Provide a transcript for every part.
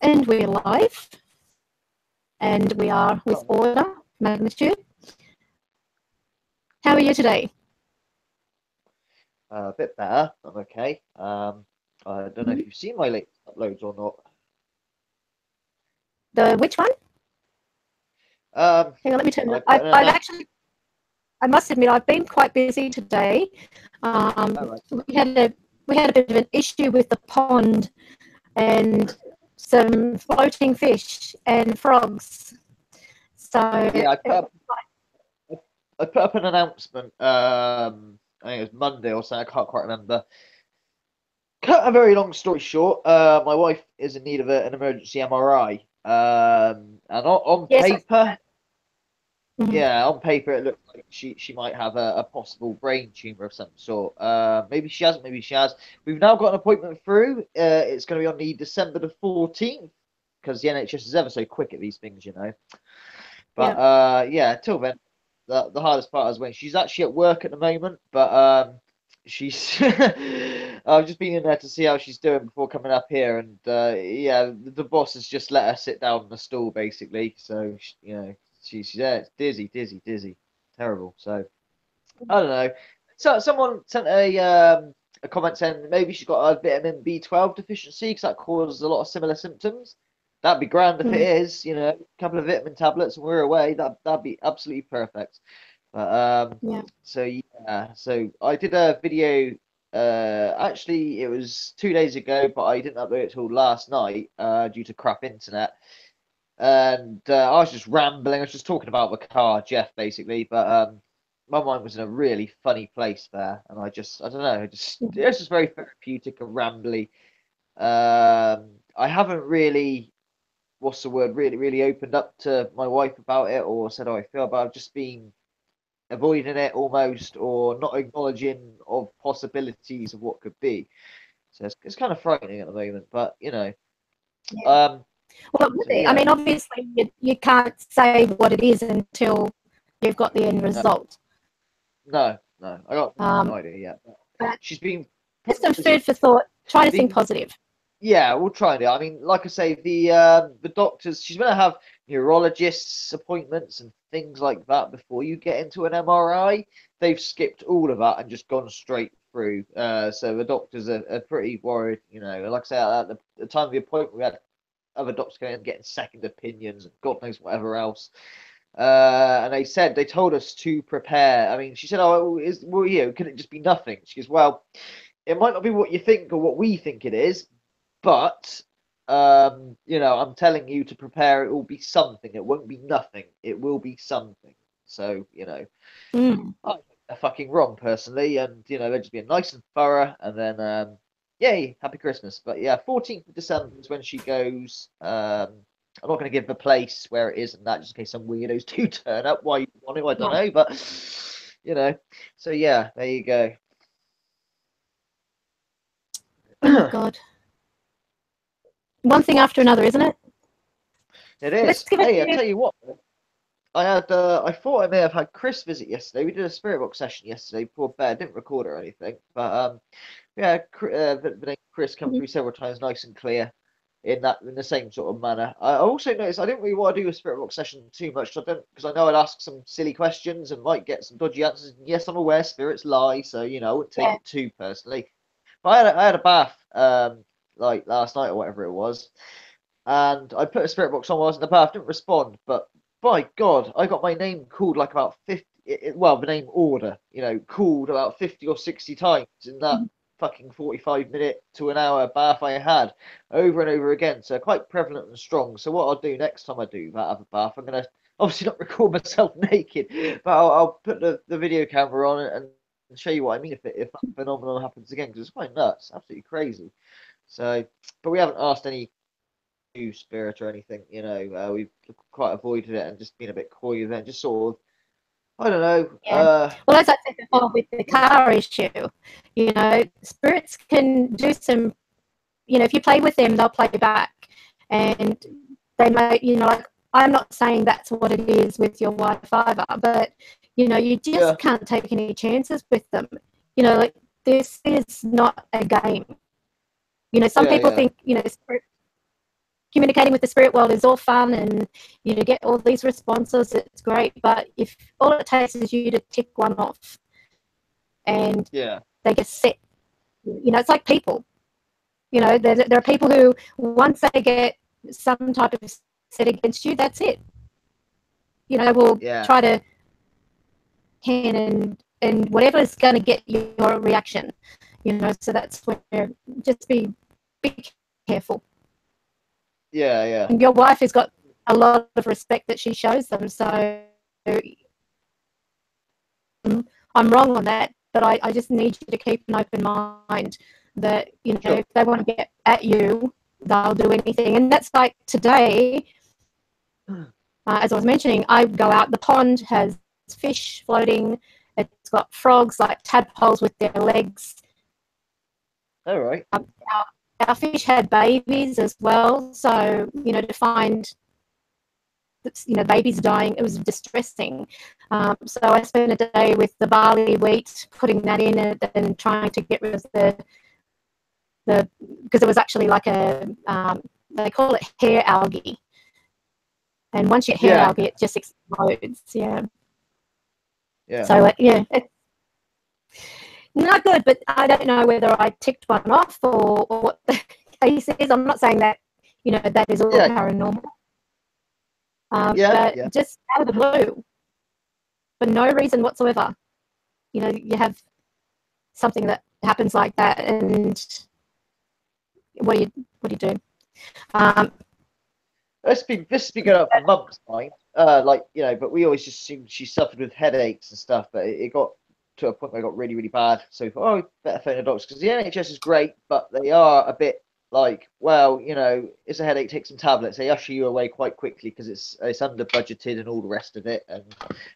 And we're live. And we are with order, magnitude. How are you today? A bit better. I'm okay. I don't know if you've seen my latest uploads or not. The which one? Hang on, let me turn it. I've actually, I must admit, I've been quite busy today. We had a bit of an issue with the pond and some floating fish and frogs. So yeah, I put up an announcement. I think it was Monday or so. I can't quite remember. Cut a very long story short. My wife is in need of an emergency MRI. And on paper, yeah, on paper it looks like she might have a possible brain tumor of some sort. Maybe she hasn't. Maybe she has. We've now got an appointment through. It's going to be on the December the 14th because the NHS is ever so quick at these things, you know. But yeah, till then, the hardest part is when she's actually at work at the moment, but she's I've just been in there to see how she's doing before coming up here, and yeah, the boss has just let her sit down on the stool basically. So you know, she's yeah, it's dizzy, terrible. So I don't know. So someone sent a comment saying maybe she's got a vitamin B12 deficiency because that causes a lot of similar symptoms. That'd be grand if it is, you know, a couple of vitamin tablets and we're away. That'd be absolutely perfect. But so yeah, so I did a video. Actually, it was 2 days ago, but I didn't upload it till last night due to crap internet. And I was just rambling. I was just talking about the car, Jeff, basically. But my mind was in a really funny place there, and I don't know. It's just very therapeutic and rambly. I haven't really, what's the word, really opened up to my wife about it or said how I feel about it. I've just been avoiding it almost or not acknowledging of possibilities of what could be. So it's kind of frightening at the moment, but you know. Well, I mean, obviously, you can't say what it is until you've got the end result. No, I got no idea yet. But she's been just some food for thought. Try to think positive. Yeah, we'll try and do. I mean, like I say, the doctors. She's going to have neurologists appointments and things like that before you get into an MRI. They've skipped all of that and just gone straight through. So the doctors are pretty worried. You know, like I say, at the time of the appointment, we had other doctors going and getting second opinions and God knows whatever else. And they told us to prepare. I mean, she said, "Oh, could it just be nothing?" She goes, "Well, it might not be what you think or what we think it is, but you know, I'm telling you to prepare. It will be something. It won't be nothing. It will be something." So you know, I'm fucking wrong personally, and you know, they're just being nice and thorough, and then yay, happy Christmas. But yeah, 14th of December is when she goes. I'm not going to give the place where it is and that, just in case some weirdos do turn up. Why you want it, I don't know, but you know. So yeah, there you go. Oh God. One thing after another, isn't it? It is. Hey, I tell you what, I thought I may have had Chris visit yesterday. We did a spirit box session yesterday before bed. Didn't record it or anything, but yeah, the name Chris come through several times, nice and clear, in the same sort of manner. I also noticed I didn't really want to do a spirit box session too much. Because I know I'd ask some silly questions and might get some dodgy answers. Yes, I'm aware spirits lie, so you know, I wouldn't take it too personally. But I had a bath like last night or whatever it was. And I put a spirit box on while I was in the bath, didn't respond, but by God, I got my name called like about 50, well, the name order, you know, called about 50 or 60 times in that fucking 45-minute to an hour bath I had over and over again. So quite prevalent and strong. So what I'll do next time I do that other bath, I'm going to obviously not record myself naked, but I'll put the video camera on and show you what I mean if that phenomenon happens again, because it's quite nuts, absolutely crazy. So, but we haven't asked any new spirit or anything, you know. We've quite avoided it and just been a bit coy with it, just sort of, I don't know. Well, as I said before with the car issue, you know, spirits can do some, you know, if you play with them, they'll play back, and they may, you know, like, I'm not saying that's what it is with your wife either, but you know, you just can't take any chances with them. You know, like, this is not a game. You know, some people think, you know, communicating with the spirit world is all fun, and you get all these responses. It's great, but if all it takes is you to tick one off, and they get set, it's like people. There are people who, once they get some type of set against you, that's it. Will try to and whatever is going to get your reaction. So that's where just be careful. Yeah. And your wife has got a lot of respect that she shows them, so I'm wrong on that, but I just need you to keep an open mind that, Sure. if they want to get at you, they'll do anything. And that's like today, as I was mentioning, I go out, the pond has fish floating, it's got frogs like tadpoles with their legs. All right. Our fish had babies as well, so, to find, babies dying, it was distressing. So I spent a day with the barley wheat, putting that in and trying to get rid of the because it was actually like a, they call it hair algae. And once you get hair algae, it just explodes. Yeah. So, it's not good, but I don't know whether I ticked one off or what the case is. I'm not saying that, that is all paranormal. But just out of the blue, for no reason whatsoever, you have something that happens like that, and what do you do? This has been going on for months, right? But we always just assumed she suffered with headaches and stuff, but it got to a point where it got really, really bad. So we thought, better phone the doctors, because the NHS is great, but they are a bit like, well, it's a headache, take some tablets. They usher you away quite quickly because it's under budgeted and all the rest of it. And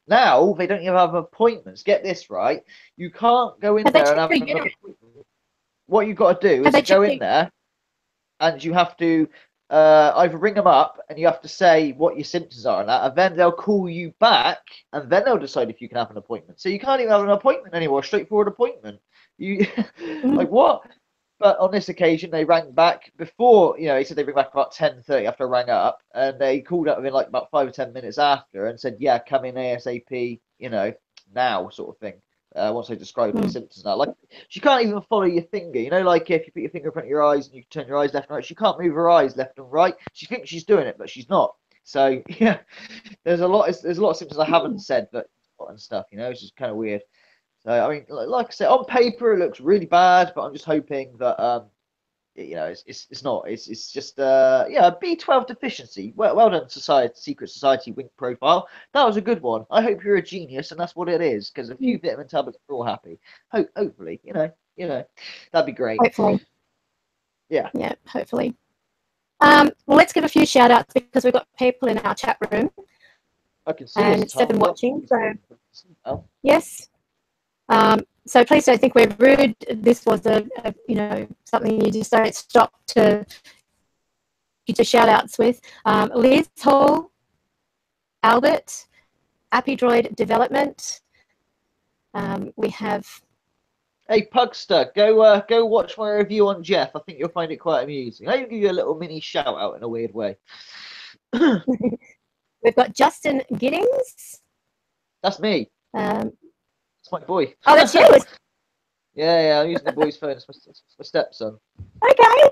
now they don't even have appointments. Get this right, you can't go in there and have an appointment. What you've got to do is go in there, and you have to either ring them up and you have to say what your symptoms are and that, and then they'll call you back, and then they'll decide if you can have an appointment. So you can't even have an appointment anymore, straightforward appointment. You like what? But on this occasion, they rang back before, they said they ring back about 10:30 after I rang up, and they called up within like about 5 or 10 minutes after and said, yeah, come in ASAP, now, sort of thing. Once they describe the symptoms now. Like, she can't even follow your finger, like if you put your finger in front of your eyes and you turn your eyes left and right, she can't move her eyes left and right. She thinks she's doing it, but she's not. So, yeah, there's a lot of symptoms I haven't said, but and stuff, it's just kind of weird. So, I mean, like I said, on paper it looks really bad, but I'm just hoping that it's not. It's just a B12 deficiency. Well done, Secret Society Wink profile. That was a good one. I hope you're a genius, and that's what it is. Because a few vitamin tablets are all happy. Hopefully, that'd be great. Hopefully, yeah, hopefully. Well, let's give a few shout outs because we've got people in our chat room. I can see and 7 watching. So yes. So please don't think we're rude. This was something you just don't stop to shout outs with. Liz Hall, Albert, Appy Droid Development. We have. Hey Pugster, go watch my review on Jeff. I think you'll find it quite amusing. I'll give you a little mini shout out in a weird way. We've got Justin Giddings. That's me. It's my boy. Oh, that's you. Yeah, I'm using the boy's phone. It's my stepson. Okay.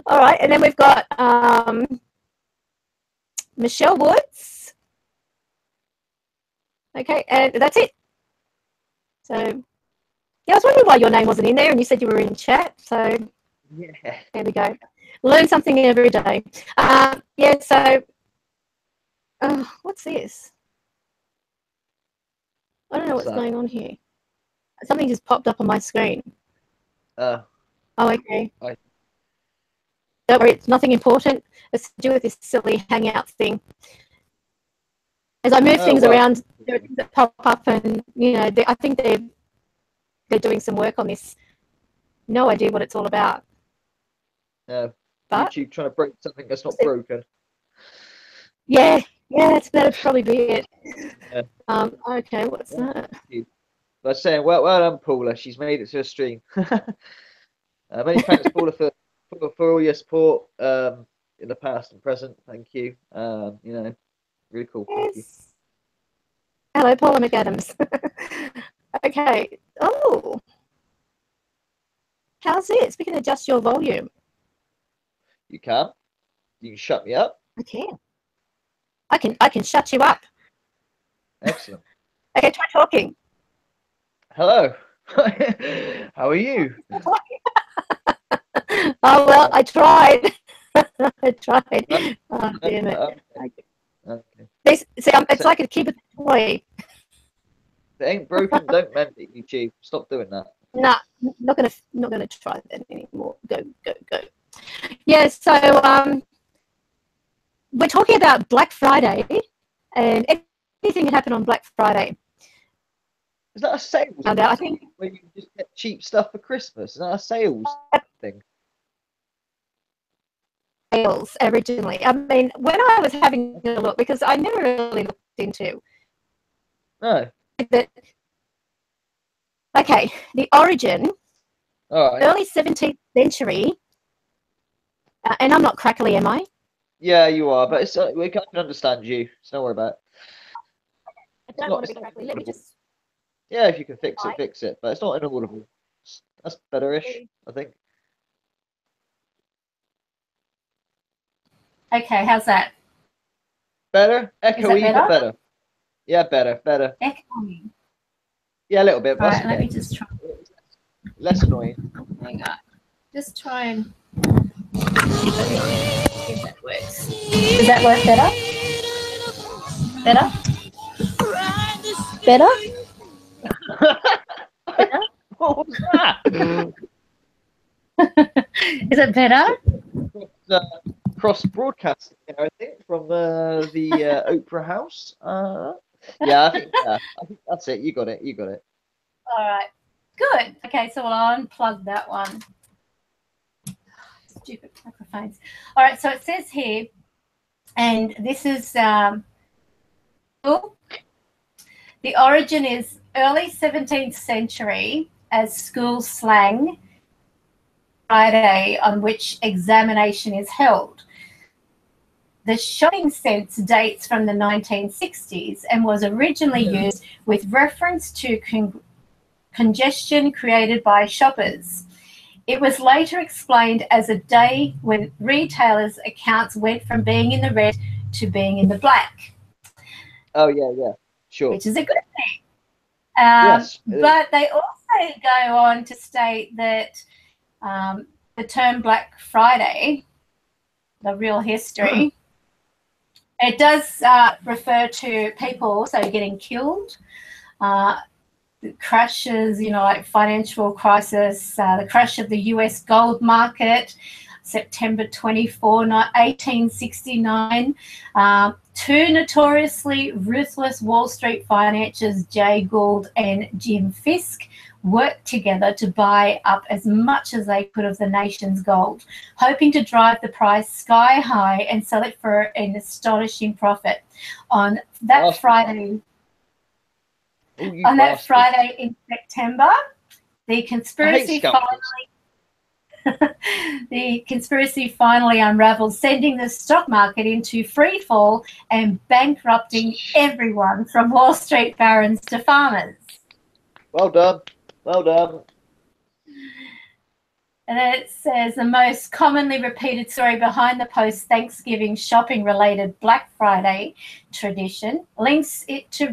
All right, and then we've got Michelle Woods. Okay, and that's it. So, yeah, I was wondering why your name wasn't in there, and you said you were in chat. So, yeah, there we go. Learn something every day. So, what's this? I don't know what's going on here. Something just popped up on my screen. Oh, okay. Don't worry, it's nothing important. It's to do with this silly Hangout thing. As I move things around, there are things that pop up, and I think they're doing some work on this. No idea what it's all about. But YouTube trying to break something that's not broken. Yeah, that'd probably be it. Yeah. Okay, what's that? I was saying, well done, Paula. She's made it to a stream. Many thanks, Paula, for for all your support in the past and present. Thank you. You know, really cool. Thank you. Yes. Hello, Paula McAdams. Okay. Oh, how's this? We can adjust your volume. You can. You can shut me up. I can. I can shut you up. Excellent. Okay, try talking. Hello. How are you? Oh well, I tried. I tried. Oh, damn it. Okay. See, it's like a keyboard toy. If it ain't broken, don't mend it, YouTube. Stop doing that. Nah, not gonna try that anymore. Go. Yeah, so we're talking about Black Friday and anything that happened on Black Friday. Is that a sales? I think where you just get cheap stuff for Christmas. Is that a sales thing? sales originally. I mean, when I was having a look, because I never really looked into No. that. Okay, the origin, early 17th century, and I'm not crackly, am I? Yeah, you are, but it's we can understand you. So don't worry about it. I don't want to be crackly. Let me just. Yeah, if you can fix it, fix it. But it's not inaudible. That's better-ish, I think. Okay, how's that? Better? Echoey, better? but better. Yeah, better. Echoing. Yeah, a little bit. All right, let me just try. Less annoying. Hang on. Just try and see if that works. Does that work better? Better? Better? What was that? Is it better? Cross broadcasting, I think, from the Opera House. Yeah, I think that's it. You got it. All right. Good. Okay, so I'll unplug that one. Stupid microphones. All right, so it says here, and this is the origin is early 17th century as school slang Friday on which examination is held. The shopping sense dates from the 1960s and was originally used with reference to congestion created by shoppers. It was later explained as a day when retailers' accounts went from being in the red to being in the black. Oh, yeah, sure. Which is a good thing. Yes. But they also go on to state that the term Black Friday, the real history, it does refer to people also getting killed, crashes, like financial crisis, the crash of the US gold market, September 24, 1869. Two notoriously ruthless Wall Street financiers, Jay Gould and Jim Fisk, worked together to buy up as much as they could of the nation's gold, hoping to drive the price sky high and sell it for an astonishing profit. On that Friday, Friday in September, the conspiracy finally unraveled, sending the stock market into free fall and bankrupting everyone from Wall Street barons to farmers. Well done. And then it says the most commonly repeated story behind the post-Thanksgiving shopping-related Black Friday tradition links it to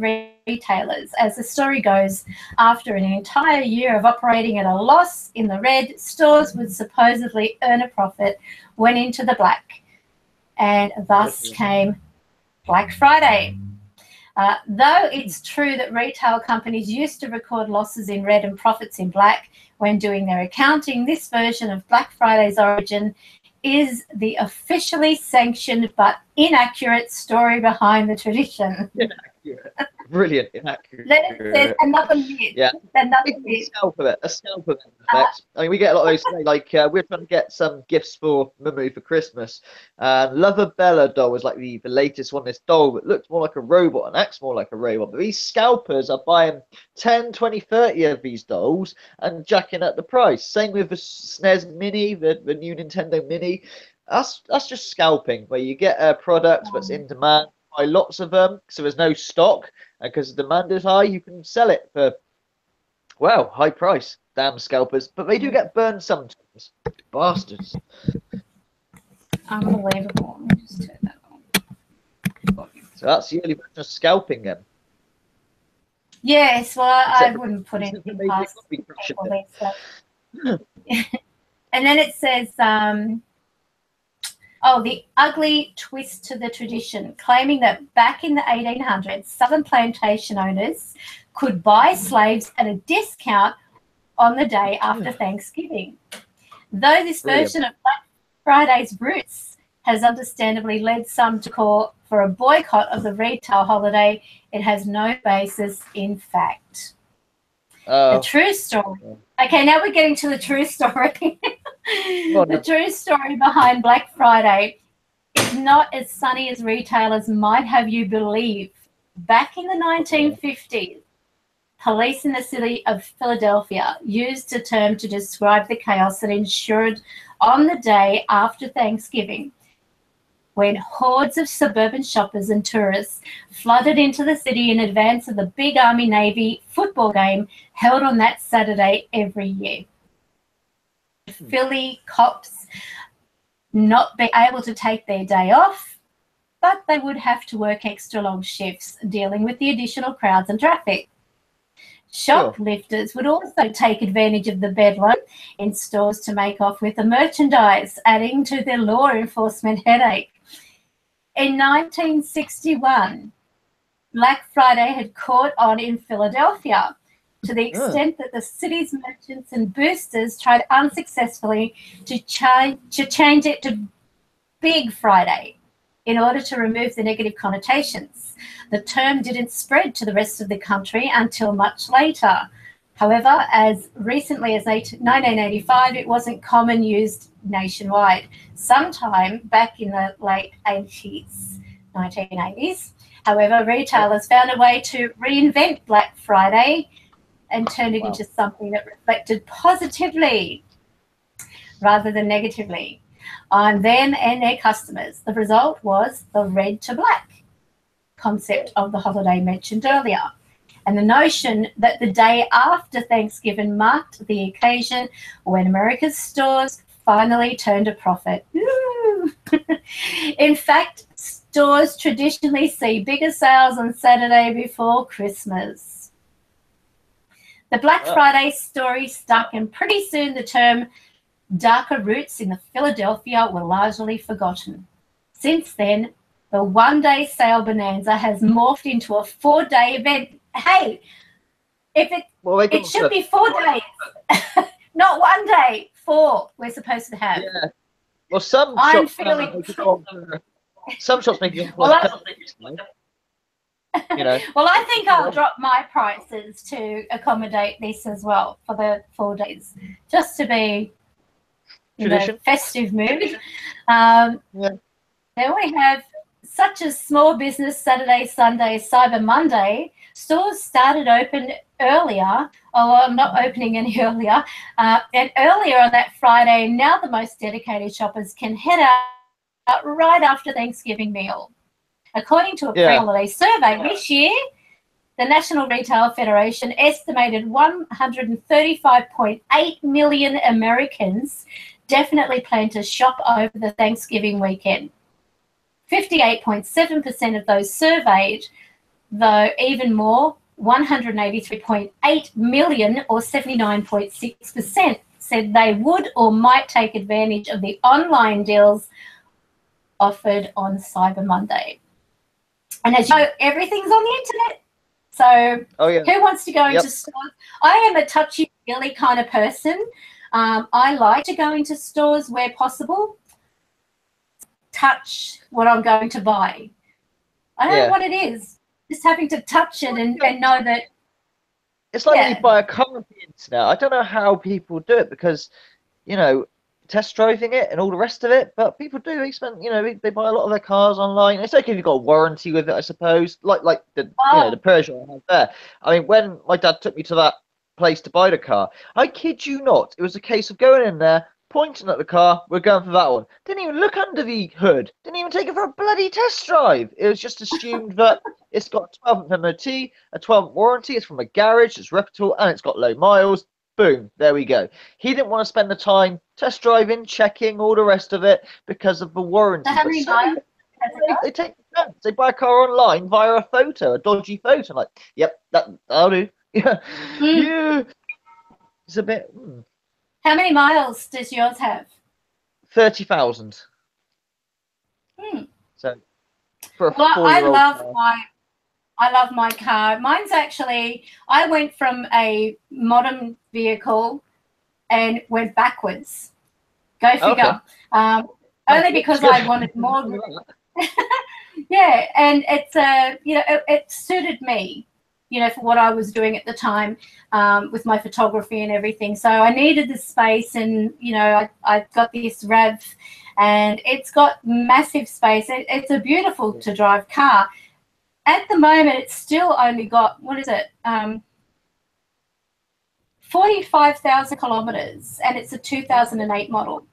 retailers. As the story goes, after an entire year of operating at a loss in the red, stores would supposedly earn a profit, went into the black, and thus came Black Friday. Though it's true that retail companies used to record losses in red and profits in black when doing their accounting, this version of Black Friday's origin is the officially sanctioned but inaccurate story behind the tradition. Inaccurate. brilliant, Then it says inaccurate. another myth. Yeah. Another A myth. scalp of it, effect. I mean, we get a lot of those today. Like, we're trying to get some gifts for Mumu for Christmas. And Lover Bella doll was like the latest one. This doll that looked more like a robot and acts more like a robot. But these scalpers are buying 10, 20, 30 of these dolls and jacking up the price. Same with the SNES Mini, the new Nintendo Mini. That's just scalping, where you get a product that's in demand, buy lots of them, so there's no stock, and because the demand is high, you can sell it for, well, high price. Damn scalpers. But they do get burned sometimes. Bastards. Unbelievable. Let me just turn that on. So that's the early version of scalping then. Yes, well, I wouldn't put Except anything for past maybe people these days. And then it says, the ugly twist to the tradition, claiming that back in the 1800s, southern plantation owners could buy slaves at a discount on the day after Thanksgiving. Though this version of Black Friday's roots has understandably led some to call for a boycott of the retail holiday, it has no basis in fact. The true story. Okay, now we're getting to the true story. The true story behind Black Friday is not as sunny as retailers might have you believe. Back in the 1950s, police in the city of Philadelphia used the term to describe the chaos that ensued on the day after Thanksgiving, when hordes of suburban shoppers and tourists flooded into the city in advance of the big Army-Navy football game held on that Saturday every year. Philly cops not be able to take their day off, but they would have to work extra long shifts dealing with the additional crowds and traffic. Shoplifters would also take advantage of the bedlam in stores to make off with the merchandise, adding to their law enforcement headache. In 1961, Black Friday had caught on in Philadelphia to the extent that the city's merchants and boosters tried unsuccessfully to change it to Big Friday in order to remove the negative connotations. The term didn't spread to the rest of the country until much later. However, as recently as 1985, it wasn't common used nationwide. Sometime back in the late 80s, 1980s, however, retailers found a way to reinvent Black Friday and turn it into something that reflected positively rather than negatively on them and their customers. The result was the red to black concept of the holiday mentioned earlier, and the notion that the day after Thanksgiving marked the occasion when America's stores finally turned a profit. In fact, stores traditionally see bigger sales on Saturday before Christmas. The Black Friday story stuck, and pretty soon the term darker roots in the Philadelphia were largely forgotten. Since then, the one-day sale bonanza has morphed into a 4-day event. Hey, it should be 4 days, not 1 day. 4 we're supposed to have. Yeah. Well, some shops make it. Well, I think I'll drop my prices to accommodate this as well for the 4 days, just to be in the festive mood. Then we have such as Small Business Saturday, Sunday, Cyber Monday. Stores started open earlier, although I'm not opening any earlier, and earlier on that Friday. Now the most dedicated shoppers can head out right after Thanksgiving meal. According to a pre-holiday survey this year, the National Retail Federation estimated 135.8 million Americans definitely plan to shop over the Thanksgiving weekend. 58.7% of those surveyed, though even more, 183.8 million or 79.6% said they would or might take advantage of the online deals offered on Cyber Monday. And as you know, everything's on the internet. So who wants to go into stores? I am a touchy-feely kind of person. I like to go into stores where possible, touch what I'm going to buy. I don't know what it is. just having to touch it and know that. It's like when you buy a car on the internet. I don't know how people do it because, you know, test driving it and all the rest of it, but people do. They spend, you know, they buy a lot of their cars online. It's okay if you've got a warranty with it, I suppose. Like the you know, the Peugeot I have there. I mean, when my dad took me to that place to buy the car, I kid you not, it was a case of going in there, pointing at the car, we're going for that one. Didn't even look under the hood. Didn't even take it for a bloody test drive. It was just assumed that it's got a 12-month MOT, a 12-month warranty, it's from a garage, it's reputable, and it's got low miles. Boom, there we go. He didn't want to spend the time test driving, checking, all the rest of it because of the warranty. So how many miles? They take the chance. They buy a car online via a photo, a dodgy photo. I'm like, yep, that'll do. Yeah, yeah. It's a bit. How many miles does yours have? 30,000. So for a 4-year-old I love my car. Mine's actually, I went from a modern vehicle and went backwards. Go figure. Okay. Only because I wanted more. Yeah, and it's you know, it suited me, you know, for what I was doing at the time with my photography and everything. So I needed the space, and you know, I got this RAV, and it's got massive space. It's a beautiful to drive car. At the moment, it's still only got, what is it, 45,000 kilometers, and it's a 2008 model.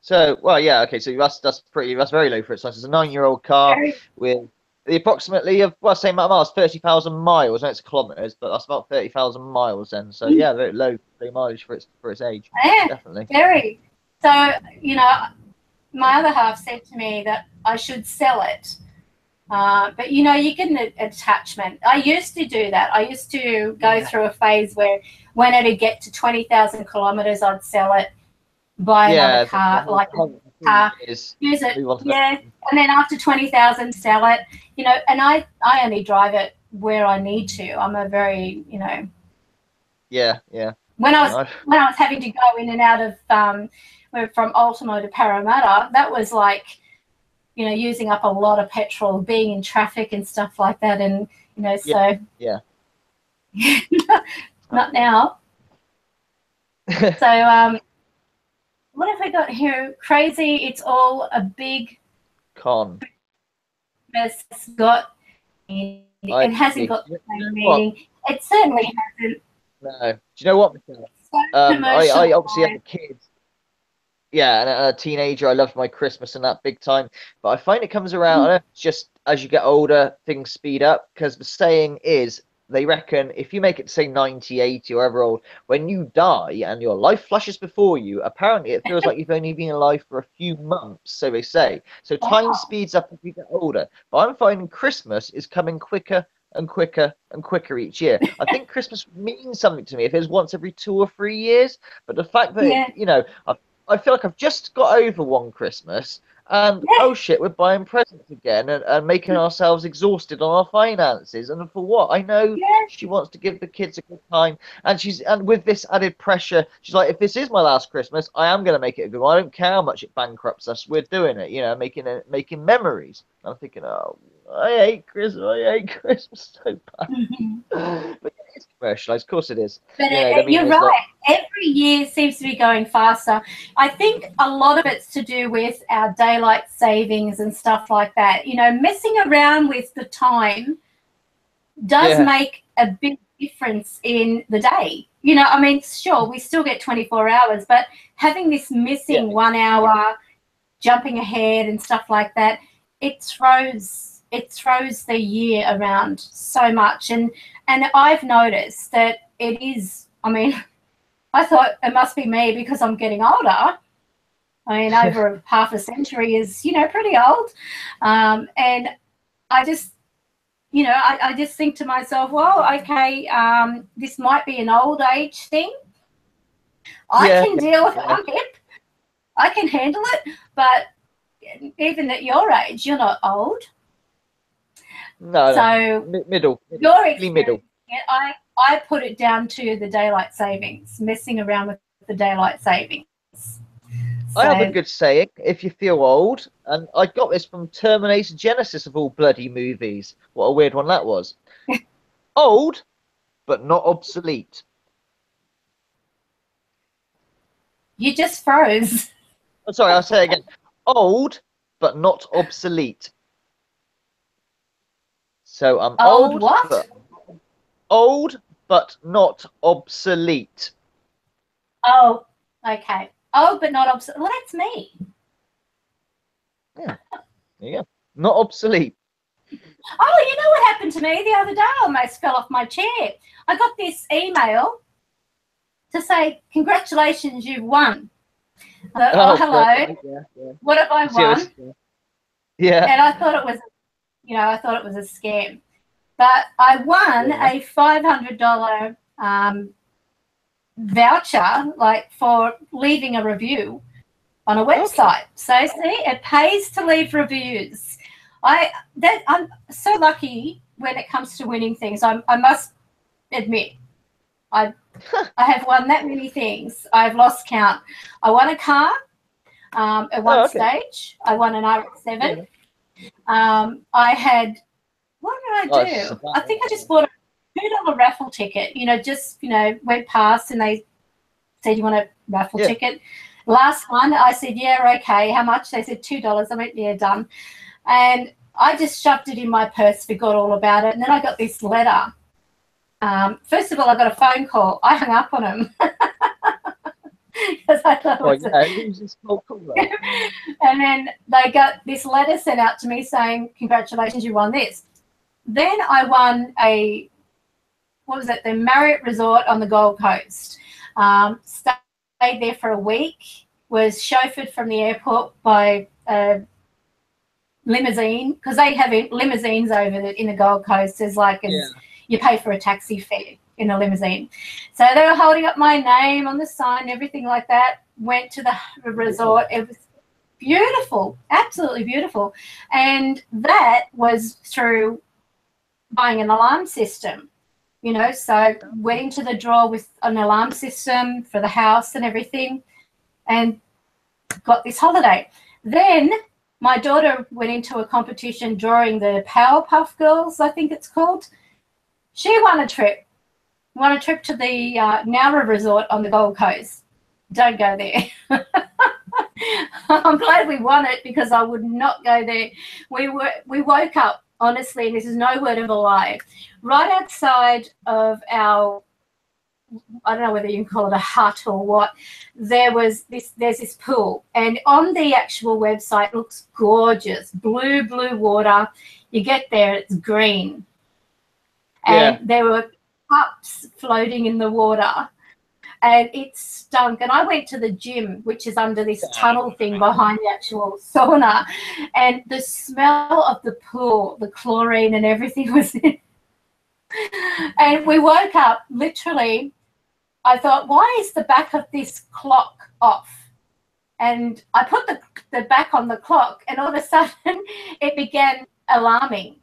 So, well, yeah, okay, so that's very low for it. So it's a 9-year-old car with the approximately of, well, same amount of miles, 30,000 miles. I know it's kilometers, but that's about 30,000 miles then. So yeah, very low mileage for its age. Yeah, definitely. Very. So, you know, my other half said to me that I should sell it. But, you know, you get an attachment. I used to do that. I used to go through a phase where when it'd get to 20,000 kilometers, I'd sell it, buy another car, like a car, use it, and then after 20,000, sell it, you know, and I only drive it where I need to. I'm a very, you know. Yeah. When I was having to go in and out of from Ultimo to Parramatta, that was like, you know, using up a lot of petrol, being in traffic and stuff like that, and you know, so not now. So what have we got here? Crazy! It's all a big con. It's got. It hasn't got the same meaning. It certainly hasn't. No. Do you know what, Michelle? I obviously have a kid. Yeah, and a teenager. I loved my Christmas and that big time. But I find it comes around, I don't know, it's just as you get older, things speed up. Because the saying is, they reckon if you make it, say, 90, 80, or ever old, when you die and your life flashes before you, apparently it feels like you've only been alive for a few months, so they say. So time speeds up as you get older. But I'm finding Christmas is coming quicker and quicker and quicker each year. I think Christmas means something to me if it's once every 2 or 3 years. But the fact that, you know, I feel like I've just got over one Christmas and, oh shit, we're buying presents again and making ourselves exhausted on our finances. And for what? I know she wants to give the kids a good time. And with this added pressure, she's like, if this is my last Christmas, I am going to make it a good one. I don't care how much it bankrupts us. We're doing it, you know, making memories. And I'm thinking, oh, I hate Christmas so bad. But yeah, it's commercialized, of course it is. But you're right. Every year seems to be going faster. I think a lot of it's to do with our daylight savings and stuff like that. You know, messing around with the time does make a big difference in the day. You know, I mean, sure, we still get 24 hours, but having this missing 1 hour, jumping ahead and stuff like that, it throws the year around so much. And I've noticed that it is, I mean, I thought it must be me because I'm getting older. I mean, over half a century is, you know, pretty old. And I just, you know, I just think to myself, well, okay, this might be an old age thing. I can deal with it. I'm hip. I can handle it. But even at your age, you're not old. No, so middle. Your experience, middle. I put it down to the daylight savings, messing around with the daylight savings. I have a So, good saying, if you feel old, and I got this from Terminator Genesis of all bloody movies. What a weird one that was. Old, but not obsolete. you just froze. Oh, sorry, I'll say it again. Old, but not obsolete. So I'm Old what? old, but not obsolete. Oh, okay. Old but not obsolete. Well, that's me. Yeah, there you go. Not obsolete. Oh, you know what happened to me the other day? I almost fell off my chair. I got this email to say, congratulations, you've won. I thought, oh, hello. Yeah. What have I won? Yeah. And I thought it was, I thought it was a scam. But I won a $500 voucher, like for leaving a review on a website. Okay. So see, it pays to leave reviews. I'm so lucky when it comes to winning things. I must admit, I have won that many things. I've lost count. I won a car at one stage. I won an RX-7. Yeah. I had, what did I do? I think I just bought a $2 raffle ticket. Went past and they said, you want a raffle ticket? Last one, I said, yeah, okay. How much? They said $2. I went, yeah, done. And I just shoved it in my purse, forgot all about it. And then I got this letter. First of all, I got a phone call. I hung up on him. Because I thought and then they got this letter sent out to me saying, congratulations, you won this. Then I won the Marriott Resort on the Gold Coast. Stayed there for a week, was chauffeured from the airport by a limousine, because they have limousines over in the Gold Coast. There's you pay for a taxi fare in a limousine. So they were holding up my name on the sign, everything like that. Went to the resort. It was beautiful, absolutely beautiful. And that was through buying an alarm system, so went into the draw with an alarm system for the house and everything and got this holiday. Then my daughter went into a competition drawing the Powerpuff Girls, I think it's called. She won a trip to the Nowra Resort on the Gold Coast. Don't go there. I'm glad we won it because I would not go there. We woke up, honestly, and this is no word of a lie, right outside of our, I don't know whether you can call it a hut or what, there's this pool. And on the actual website, it looks gorgeous, blue water. You get there, it's green. And there were cups floating in the water. And it stunk. And I went to the gym, which is under this tunnel thing behind the actual sauna. And the smell of the pool, the chlorine and everything was in. And we woke up, literally, I thought, why is the back of this clock off? And I put the back on the clock, and all of a sudden it began alarming.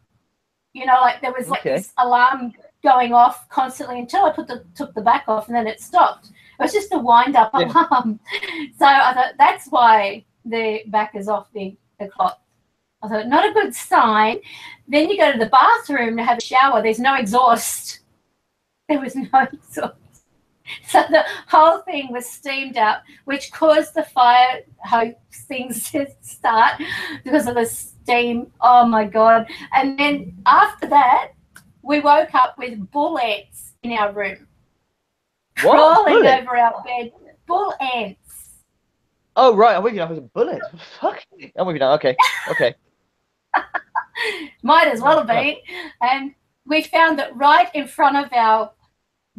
There was this alarm going off constantly until I took the back off, and then it stopped. It was just a wind-up alarm. So I thought, that's why the back is off the clock. I thought, not a good sign. Then you go to the bathroom to have a shower. There's no exhaust. There was no exhaust. So the whole thing was steamed up, which caused the fire hose things to start because of the steam. Oh, my God. And then after that, we woke up with bull ants in our room. What? Crawling over our bed. Bull ants. Oh, right. I'm with you now. It was a bullet. Fuck. I'm with you now. Okay. Might as well have been. And we found that right in front of our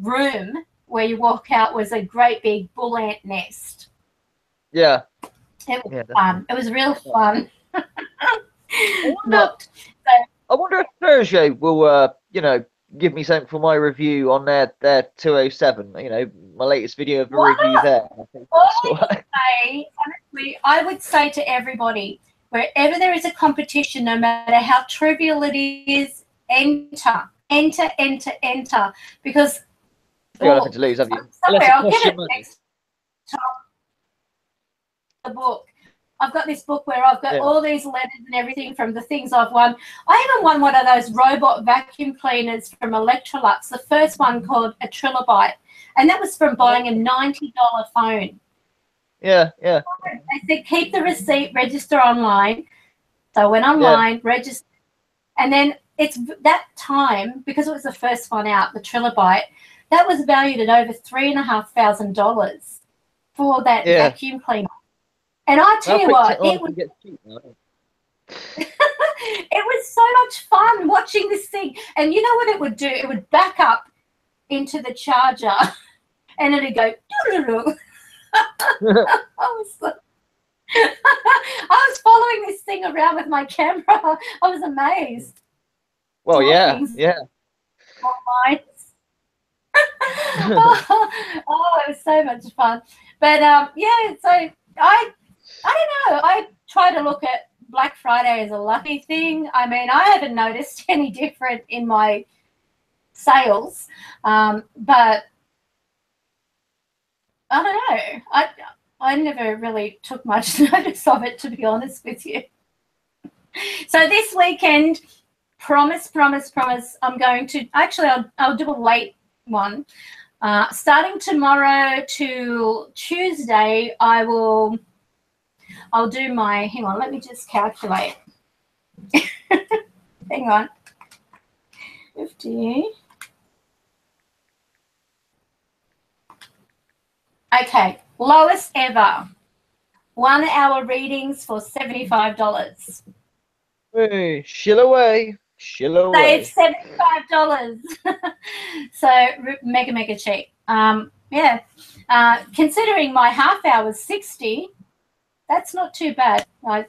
room where you walk out was a great big bull ant nest. Yeah. It was fun. It was real fun. I wonder if Thursday will, give me something for my review on their 207. My latest video of a review there. Honestly, I would say to everybody, wherever there is a competition, no matter how trivial it is, enter. Because you got nothing to lose, have you? Sorry, I'll get it next time. the book. I've got this book where I've got all these letters and everything from the things I've won. I even won one of those robot vacuum cleaners from Electrolux, the first one called a Trilobite, and that was from buying a $90 phone. Yeah. They said keep the receipt, register online. So I went online, registered, and then it's that time, because it was the first one out, the Trilobite, that was valued at over $3,500 for that vacuum cleaner. And I tell you what, it was so much fun watching this thing. And you know what it would do? It would back up into the charger and it'd go doo-doo-doo. I was following this thing around with my camera. I was amazed. Well, yeah. Oh, it was so much fun. But so I don't know. I try to look at Black Friday as a lucky thing. I mean, I haven't noticed any different in my sales, but I don't know. I never really took much notice of it, to be honest with you. So this weekend, promise, I'm going to, actually I'll do a late one. Starting tomorrow to Tuesday, I'll do my, hang on, let me just calculate. Hang on. 50. Okay, lowest ever. 1 hour readings for $75. Hey, shill away. Save $75. So mega cheap. Considering my half hour was $60, that's not too bad, I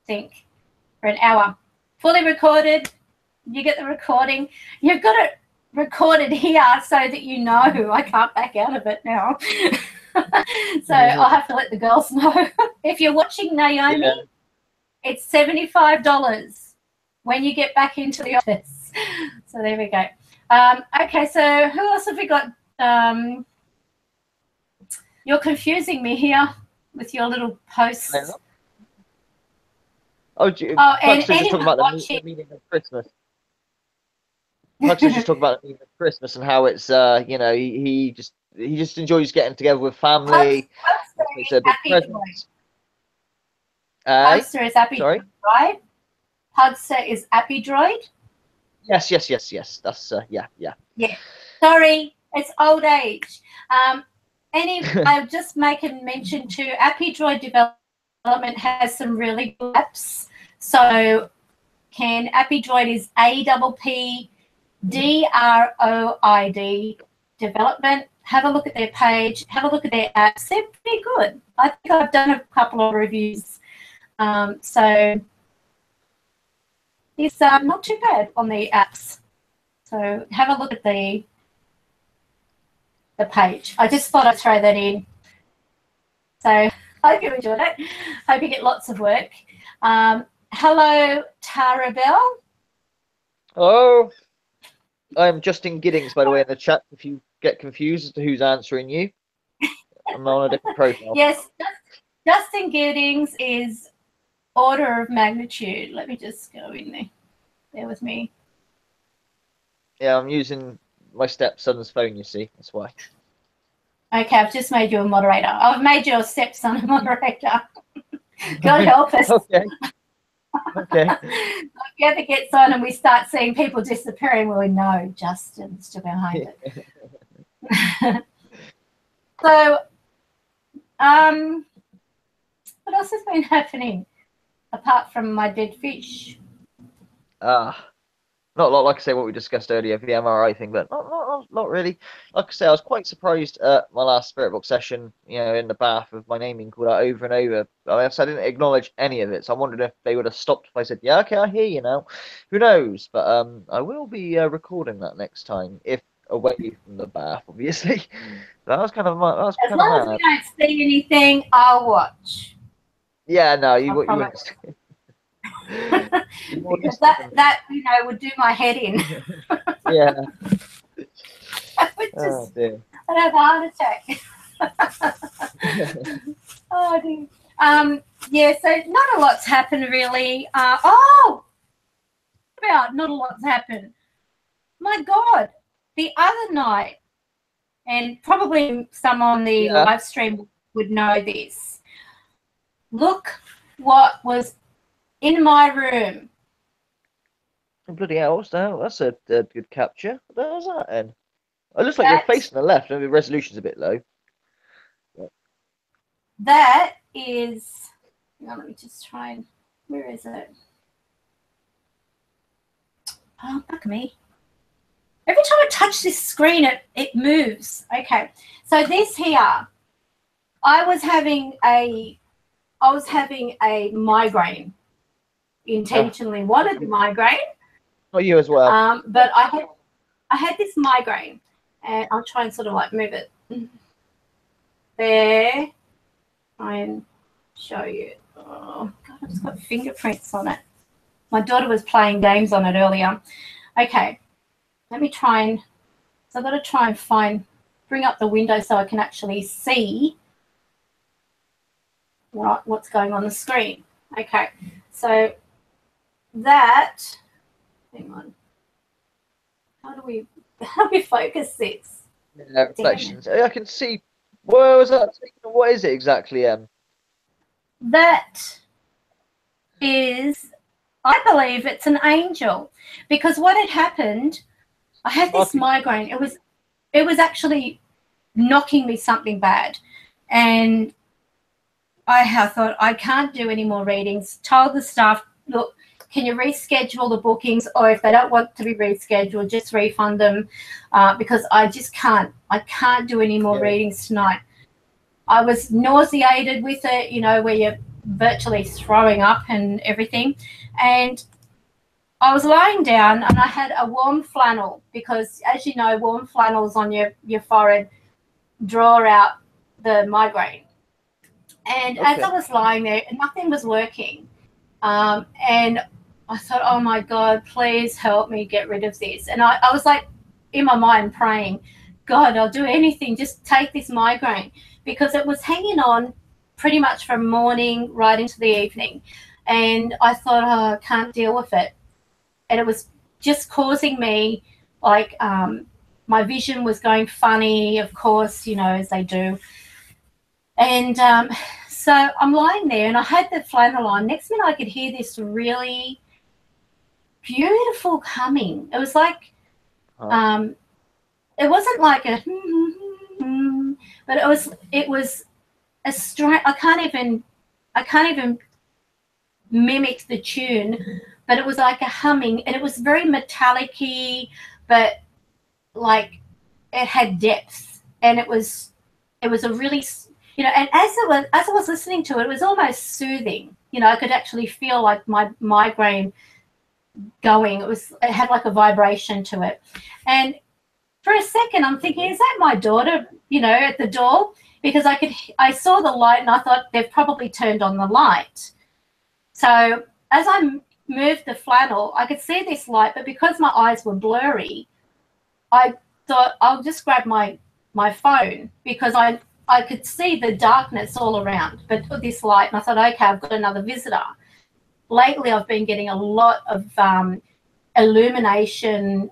think, for an hour. Fully recorded. You get the recording. You've got it recorded here so that you know I can't back out of it now. So I'll have to let the girls know. If you're watching Naomi, it's $75 when you get back into the office. So there we go. Okay, so who else have we got? You're confusing me here with your little posts. And just talking about the meaning of Christmas. Pugs was just talking about the meaning of Christmas and how it's you know, he just enjoys getting together with family. Pugster is happy, right? Pugster is happy droid. Yes. That's yeah. Sorry, it's old age. I'll just make a mention to Appy Droid development has some really good apps. So Appy Droid is APPDROID development. Have a look at their page. Have a look at their apps. They're pretty good. I think I've done a couple of reviews. So it's not too bad on the apps. So have a look at the page. I just thought I'd throw that in. So hope you enjoyed it. Hope you get lots of work. Hello, Tara Bell. Oh, I'm Justin Giddings, by the way, in the chat. If you get confused as to who's answering you, I'm on a different profile. Yes, Justin Giddings is order of magnitude. Let me just go in there. Bear with me. Yeah, I'm using my stepson's phone, you see. That's why. Okay, I've just made you a moderator. I've made your stepson a moderator. God help us. Okay. If you ever gets on and we start seeing people disappearing, well, we know Justin's still behind it. So, what else has been happening apart from my dead fish? Not a lot, like I say, what we discussed earlier, the MRI thing, but not really. Like I say, I was quite surprised at my last Spirit Box session, you know, in the bath with my name being called out over and over. I didn't acknowledge any of it, so I wondered if they would have stopped if I said, yeah, okay, I hear you now. Who knows? But I will be recording that next time, if away from the bath, obviously. That was kind of mad. As long as we don't see anything, I'll watch. Yeah, no, you wouldn't. Because that you know would do my head in. Yeah. I would just, I'd have a heart attack. Oh dear. Yeah, so not a lot's happened really. About not a lot's happened. My God, the other night, and probably some on the live stream would know this. Look what was in my room. Bloody hell, what's that? That's a good capture. What was that then? It looks like you're facing the left. Maybe the resolution's a bit low. That is, let me just try and, where is it? Oh, fuck me. Every time I touch this screen, it moves. Okay, so this here, I was having a migraine. Intentionally wanted the migraine. Not you as well. But I had this migraine, and I'll try and sort of like move it there. Try and show you. Oh God, it's got fingerprints on it. My daughter was playing games on it earlier. Okay, let me try and. So I've got to try and bring up the window so I can actually see what's going on the screen. Okay, so that. Hang on. How do we focus this? Yeah, reflections. I can see. Where was that? What is it exactly? That is, I believe it's an angel, because what had happened, I had this migraine. It was actually knocking me something bad, and I thought I can't do any more readings. Told the staff, look, can you reschedule the bookings, or if they don't want to be rescheduled, just refund them, because I just can't. I can't do any more readings tonight. I was nauseated with it, you know, where you're virtually throwing up and everything. And I was lying down and I had a warm flannel, because, as you know, warm flannels on your forehead draw out the migraine. And as I was lying there, nothing was working. And I thought, oh, my God, please help me get rid of this. And I was like in my mind praying, God, I'll do anything, just take this migraine, because it was hanging on pretty much from morning right into the evening. And I thought, oh, I can't deal with it. And it was just causing me, like, my vision was going funny, of course, you know, as they do. And so I'm lying there and I had the flannel on. Next minute I could hear this really beautiful humming. It was like, it wasn't like a, but it was a strange. I can't even mimic the tune, but it was like a humming, and it was very metallic-y, but like it had depth, and it was a really, you know, and as I was listening to it, it was almost soothing. You know, I could actually feel like my migraine going. It had like a vibration to it. And for a second I'm thinking, is that my daughter, you know, at the door? Because I saw the light and I thought they've probably turned on the light. So as I moved the flannel, I could see this light, but because my eyes were blurry, I thought I'll just grab my phone, because I could see the darkness all around, but this light, and I thought, okay, I've got another visitor. Lately, I've been getting a lot of illumination,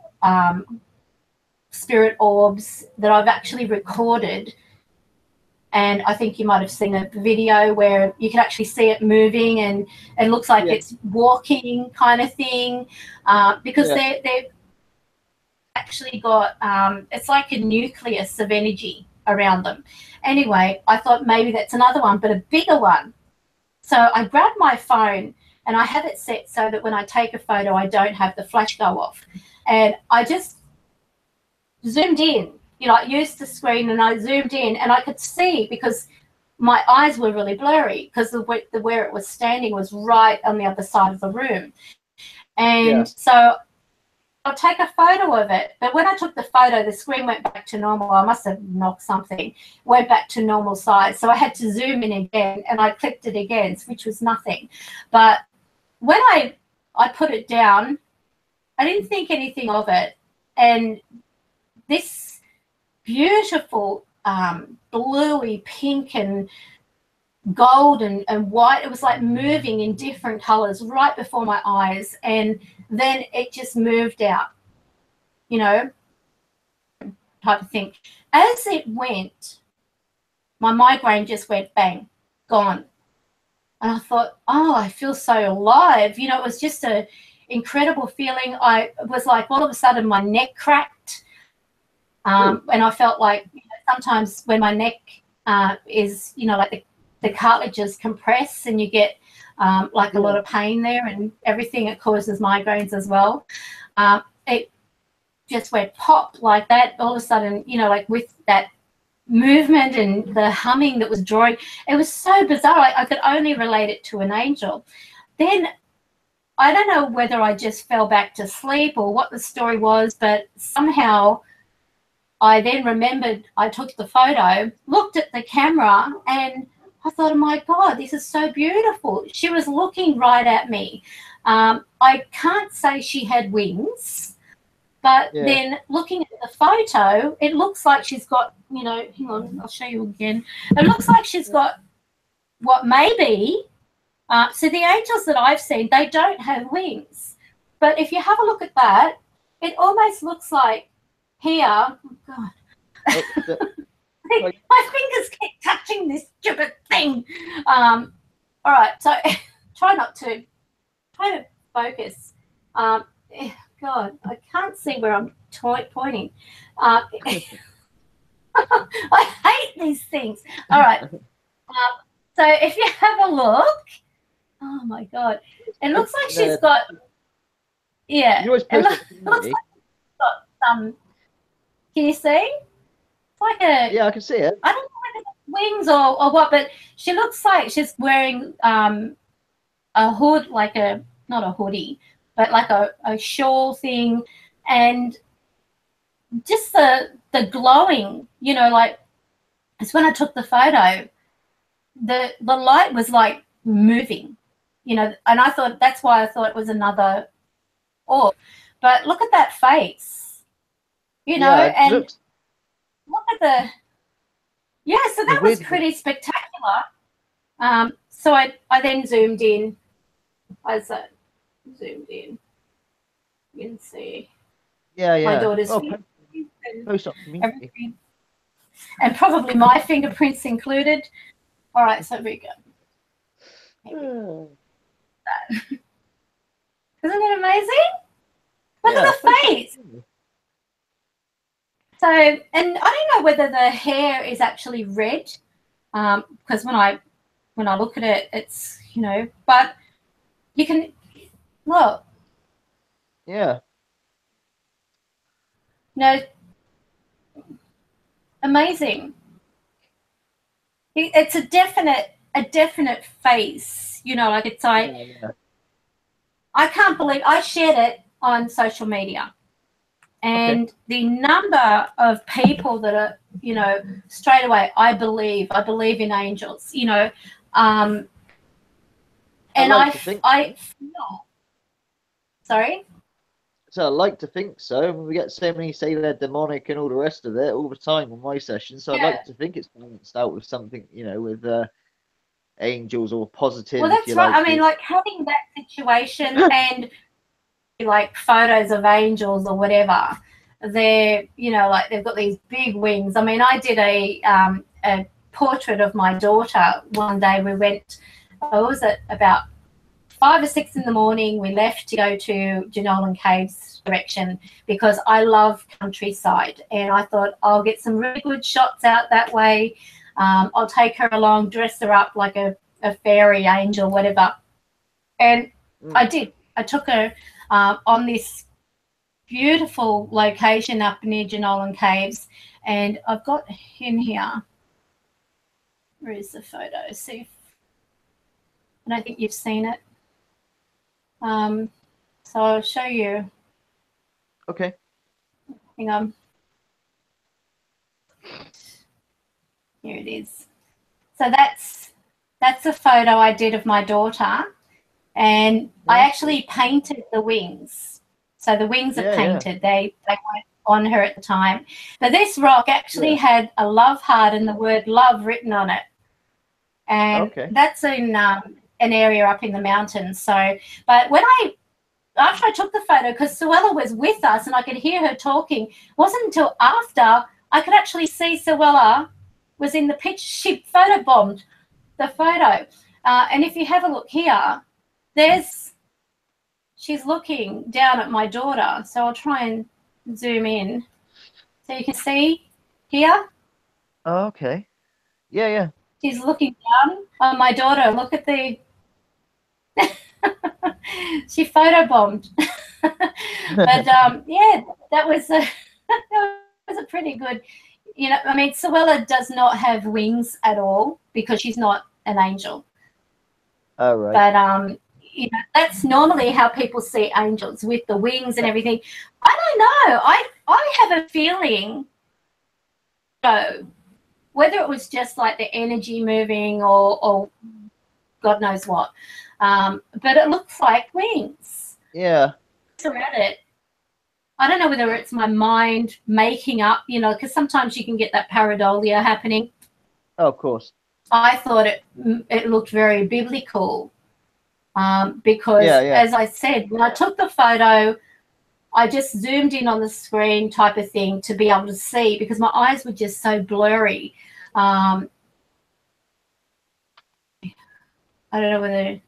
spirit orbs that I've actually recorded. And I think you might have seen a video where you can actually see it moving, and it looks like it's walking kind of thing, because they've actually got, it's like a nucleus of energy around them. Anyway, I thought maybe that's another one, but a bigger one. So I grabbed my phone and I have it set so that when I take a photo, I don't have the flash go off. And I just zoomed in, you know, I used the screen and I zoomed in, and I could see, because my eyes were really blurry, because where it was standing was right on the other side of the room. And so I'll take a photo of it. But when I took the photo, the screen went back to normal. I must have knocked something, went back to normal size. So I had to zoom in again, and I clicked it again, which was nothing. But when I put it down, I didn't think anything of it. And this beautiful bluey pink and gold and white. It was like moving in different colors right before my eyes, and then it just moved out, you know, type of thing. As it went, my migraine just went bang, gone. And I thought, oh, I feel so alive. You know, it was just a incredible feeling. I was like, all of a sudden my neck cracked. And I felt like, you know, sometimes when my neck is, you know, like the cartilages compress and you get like a lot of pain there and everything. It causes migraines as well. It just went pop like that. All of a sudden, you know, like with that movement and the humming that was drawing, it was so bizarre. I could only relate it to an angel. Then I don't know whether I just fell back to sleep or what the story was, but somehow I then remembered I took the photo, looked at the camera, and I thought, oh my God, this is so beautiful. She was looking right at me. I can't say she had wings, but then looking at the photo, it looks like she's got, you know, hang on, I'll show you again. It looks like she's got what may be, so the angels that I've seen, they don't have wings. But if you have a look at that, it almost looks like here, oh God. My fingers keep touching this stupid thing. All right, so try to focus. God, I can't see where I'm pointing. I hate these things. All right. So if you have a look, oh my God, it looks like she's got, it looks like she's got some, can you see? It's like a, yeah, I can see it. I don't know whether it's wings or what, but she looks like she's wearing a hood, like a, not a hoodie, but like a shawl thing, and just the glowing, you know, like it's when I took the photo, the light was like moving, you know, and I thought that's why I thought it was another orb. But look at that face, you know, and look at the so that was pretty spectacular. So I then zoomed in. Zoomed in. You can see. My daughter's and everything. And probably my fingerprints included. All right, so here we go. Isn't it amazing? Look at the face. So, and I don't know whether the hair is actually red, because when I look at it, it's, you know, but you can look. Yeah. No. Amazing. It's a definite face, you know, like it's like, I can't believe I shared it on social media, and the number of people that are, you know, straight away, I believe in angels, you know, and I feel, sorry? So I like to think so. We get so many say they're demonic and all the rest of it all the time on my sessions. So I'd like to think it's balanced out with something, you know, with angels or positive. Well, that's right. I mean, like having that situation and like photos of angels or whatever, they're, you know, like they've got these big wings. I mean, I did a portrait of my daughter one day. We went, what was it, about 5 or 6 in the morning, we left to go to Jenolan Caves direction because I love countryside, and I thought I'll get some really good shots out that way. I'll take her along, dress her up like a fairy angel, whatever. And I did. I took her on this beautiful location up near Jenolan Caves, and I've got in here. Where is the photo? See if, I don't think you've seen it. So I'll show you. Okay. Hang on. Here it is. So that's a photo I did of my daughter, and I actually painted the wings. So the wings are painted. They weren't on her at the time. But this rock actually had a love heart and the word love written on it. and Okay. that's in an area up in the mountains. So, but after I took the photo, because Suella was with us and I could hear her talking, it wasn't until after I could actually see Suella was in the picture. She photobombed the photo. And if you have a look here, she's looking down at my daughter. So I'll try and zoom in so you can see here. Oh, okay. Yeah, yeah. She's looking down on my daughter. Look at the... she photobombed. But yeah, that was a pretty good, you know, I mean, Suella does not have wings at all because she's not an angel. Oh, right. But you know, that's normally how people see angels, with the wings and everything. I don't know. I have a feeling, whether it was just like the energy moving or God knows what, but it looks like wings. Yeah. Around it. I don't know whether it's my mind making up, you know, because sometimes you can get that pareidolia happening. Oh, of course. I thought it looked very biblical, because, as I said, when I took the photo, I just zoomed in on the screen type of thing to be able to see, because my eyes were just so blurry. I don't know whether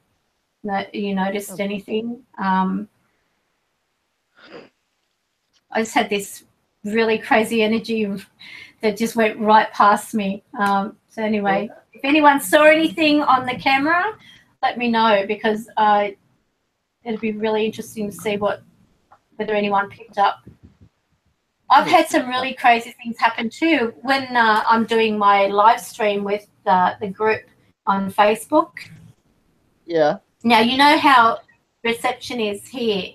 you noticed anything. I just had this really crazy energy that just went right past me. So anyway, if anyone saw anything on the camera, let me know, because it'd be really interesting to see whether anyone picked up. I've had some really crazy things happen too when I'm doing my live stream with the group on Facebook. Yeah. Now, you know how reception is here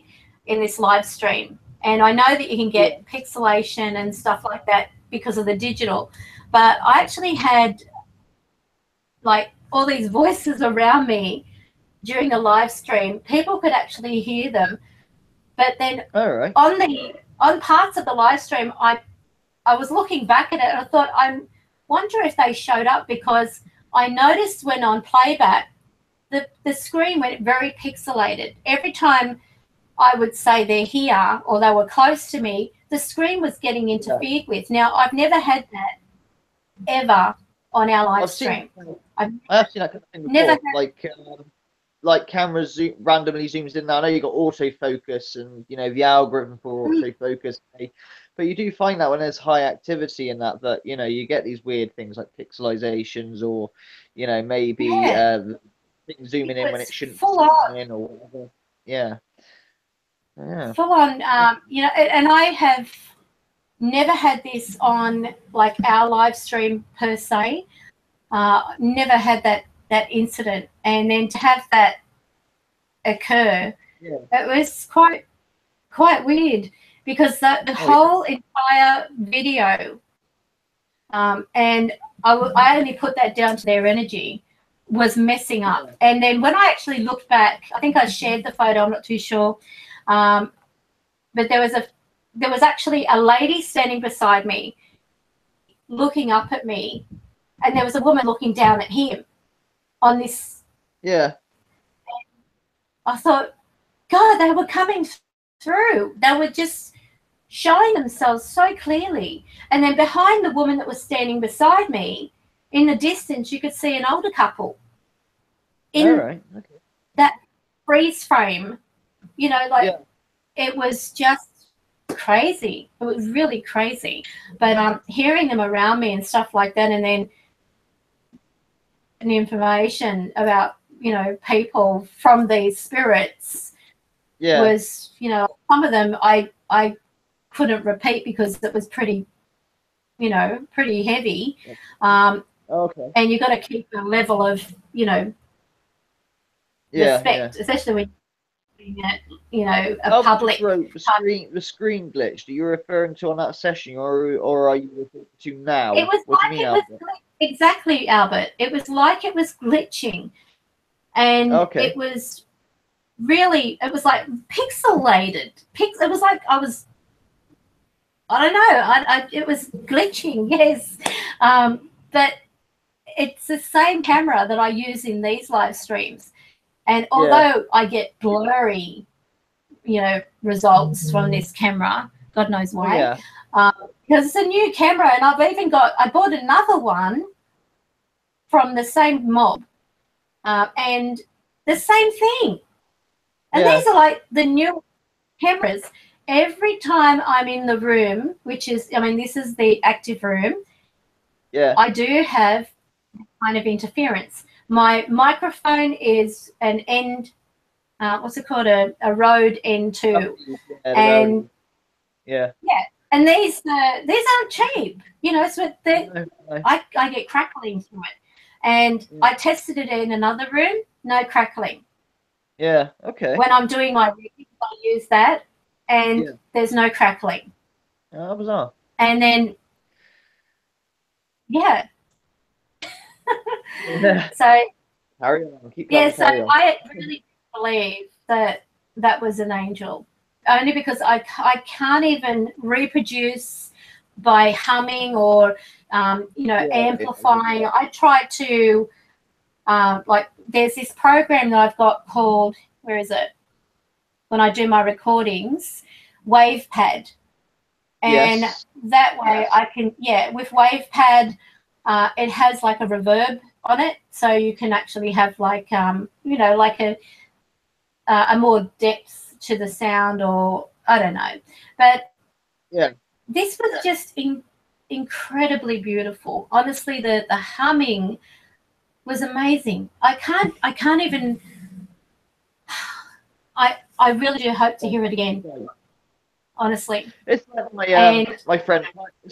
in this live stream. And I know that you can get pixelation and stuff like that because of the digital. But I actually had like all these voices around me during the live stream. People could actually hear them. But then on parts of the live stream, I was looking back at it and I thought, I wonder if they showed up, because I noticed when on playback, the screen went very pixelated. Every time I would say they're here or they were close to me, the screen was getting interfered with. Now, I've never had that ever on our live stream. I have seen that kind of thing before. Never like cameras randomly zooms in. Now, I know you got autofocus and, you know, the algorithm for autofocus. But you do find that when there's high activity in that, you know, you get these weird things like pixelizations, or, you know, maybe things zooming in when it shouldn't be zooming in or whatever. Yeah. Yeah. Full on, you know, and I have never had this on like our live stream per se. Never had that incident, and then to have that occur, it was quite weird, because the whole entire video, and I only put that down to their energy, was messing up. And then when I actually looked back, I think I shared the photo, I'm not too sure, but there was actually a lady standing beside me looking up at me, and there was a woman looking down at him on this. Yeah. I thought, God, they were coming through. They were just showing themselves so clearly. And then behind the woman that was standing beside me, in the distance, you could see an older couple in that freeze frame. You know, like it was just crazy. It was really crazy. But hearing them around me and stuff like that, and then the information about, you know, people from these spirits was, you know, some of them I couldn't repeat because it was pretty, you know, pretty heavy. And you got to keep a level of, you know, respect, especially when you're doing it, you know, a public. The screen glitch that you're referring to on that session, or are you referring to now? It was what like it was exactly, Albert. It was like it was glitching, and it was really, it was like pixelated. It was like I don't know. It was glitching, yes. But it's the same camera that I use in these live streams. And although I get blurry, results from this camera, God knows why, because it's a new camera, and I bought another one from the same mob, and the same thing. And these are like the new cameras. Every time I'm in the room, which is, this is the active room, I do have kind of interference. My microphone is an end, what's it called, a Rode N2. And and these aren't cheap, so I get crackling from it. And I tested it in another room, no crackling. Yeah, okay. When I'm doing my readings, I use that, and there's no crackling. Oh, bizarre. And then, so carry on. Keep so I really believe that that was an angel, only because I can't even reproduce by humming or amplifying. I try to there's this program that I've got called, where is it, when I do my recordings, WavePad. And that way I can, with WavePad, it has like a reverb on it, so you can actually have like like a more depth to the sound, or I don't know, but this was just incredibly beautiful. Honestly, the humming was amazing. I can't even. I really do hope to hear it again. Honestly, it's like my friend. It's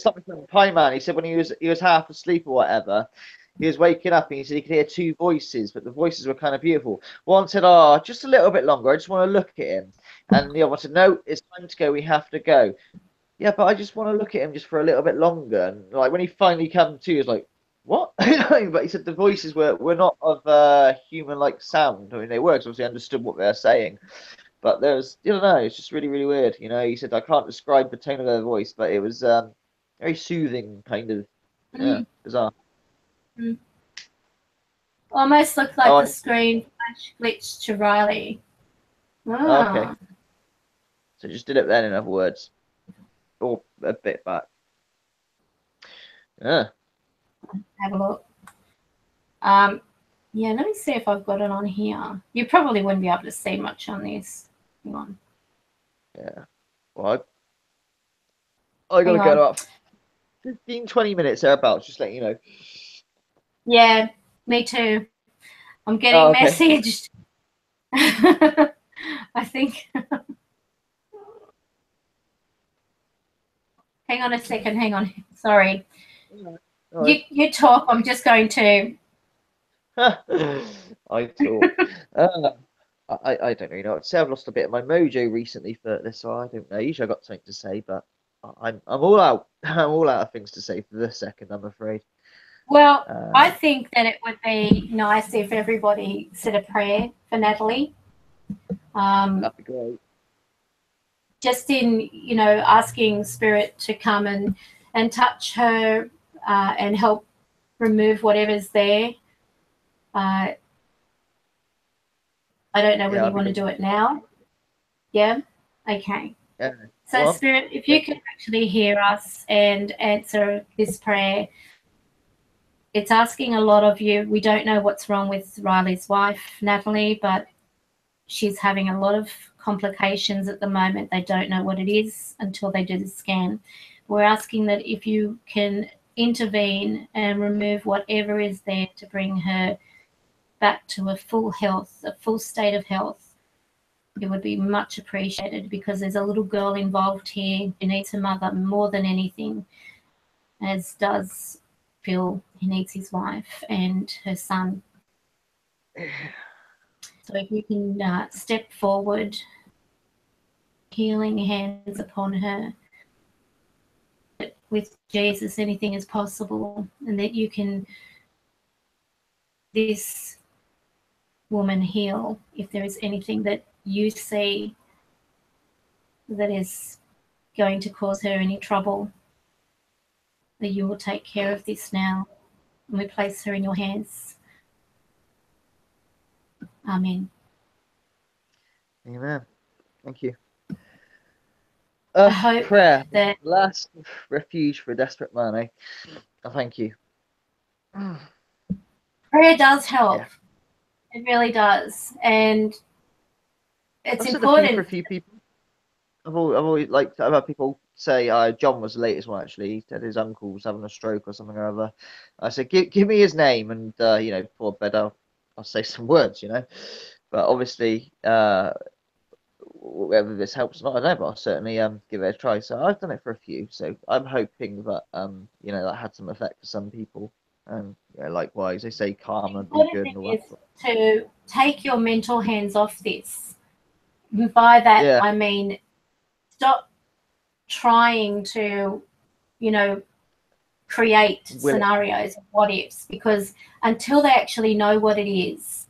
like my friend Pie Man. He said when he was half asleep or whatever, he was waking up and he said he could hear two voices, but the voices were kind of beautiful. One said, "Oh, just a little bit longer. I just want to look at him," and the other one said, "No, it's time to go. We have to go." Yeah, but I just want to look at him just for a little bit longer. And like when he finally came to, he was like, "What?" But he said the voices were not of human-like sound. I mean, they were, because obviously I understood what they were saying. But there's, I don't know, it's just really, really weird. He said, I can't describe the tone of their voice, but it was very soothing, kind of, bizarre. Almost looked like the screen flash glitched to Riley. Okay. So just did it then, in other words. Or a bit back. Yeah. Have a look. Yeah, let me see if I've got it on here. You probably wouldn't be able to see much on this. Hang on. Yeah. Well, I got to go up 15, 20 minutes thereabouts, just letting you know. Yeah, me too. I'm getting messaged. I think. Hang on a second. Hang on. Sorry. You talk. I'm just going to. I talk. I don't really know what to say. I've lost a bit of my mojo recently for this, so I don't know. Usually I've got something to say, but I'm all out. I'm all out of things to say for the second, I'm afraid. Well, I think that it would be nice if everybody said a prayer for Natalie. That'd be great. Just in, asking Spirit to come and touch her and help remove whatever's there. I don't know whether you want to do it now. Yeah? Okay. Yeah. So, Spirit, if you can actually hear us and answer this prayer, it's asking a lot of you. We don't know what's wrong with Riley's wife, Natalie, but she's having a lot of complications at the moment. They don't know what it is until they do the scan. We're asking that if you can intervene and remove whatever is there to bring her back to a full health, a full state of health, it would be much appreciated, because there's a little girl involved here who needs her mother more than anything, as does Phil. He needs his wife and her son. So if you can step forward, healing hands upon her. With Jesus, anything is possible, and that you can, this woman, heal if there is anything that you see that is going to cause her any trouble, that you will take care of this now. And we place her in your hands. Amen. Amen. Thank you. I hope prayer, that last refuge for a desperate man, eh? Oh, thank you. prayer does help. Yeah. It really does. And it's I've important. said for a few people. I've always like, I've had people say John was the latest one actually. He said his uncle was having a stroke or something or other. I said, give me his name, and you know, before bed I'll say some words, you know. But obviously, whether this helps or not, I don't know, but I'll certainly give it a try. So I've done it for a few, so I'm hoping that you know, that had some effect for some people. And you know, likewise, they say calm and be good and all that. To take your mental hands off this. By that, yeah. I mean stop trying to, you know, create scenarios of what ifs, because until they actually know what it is,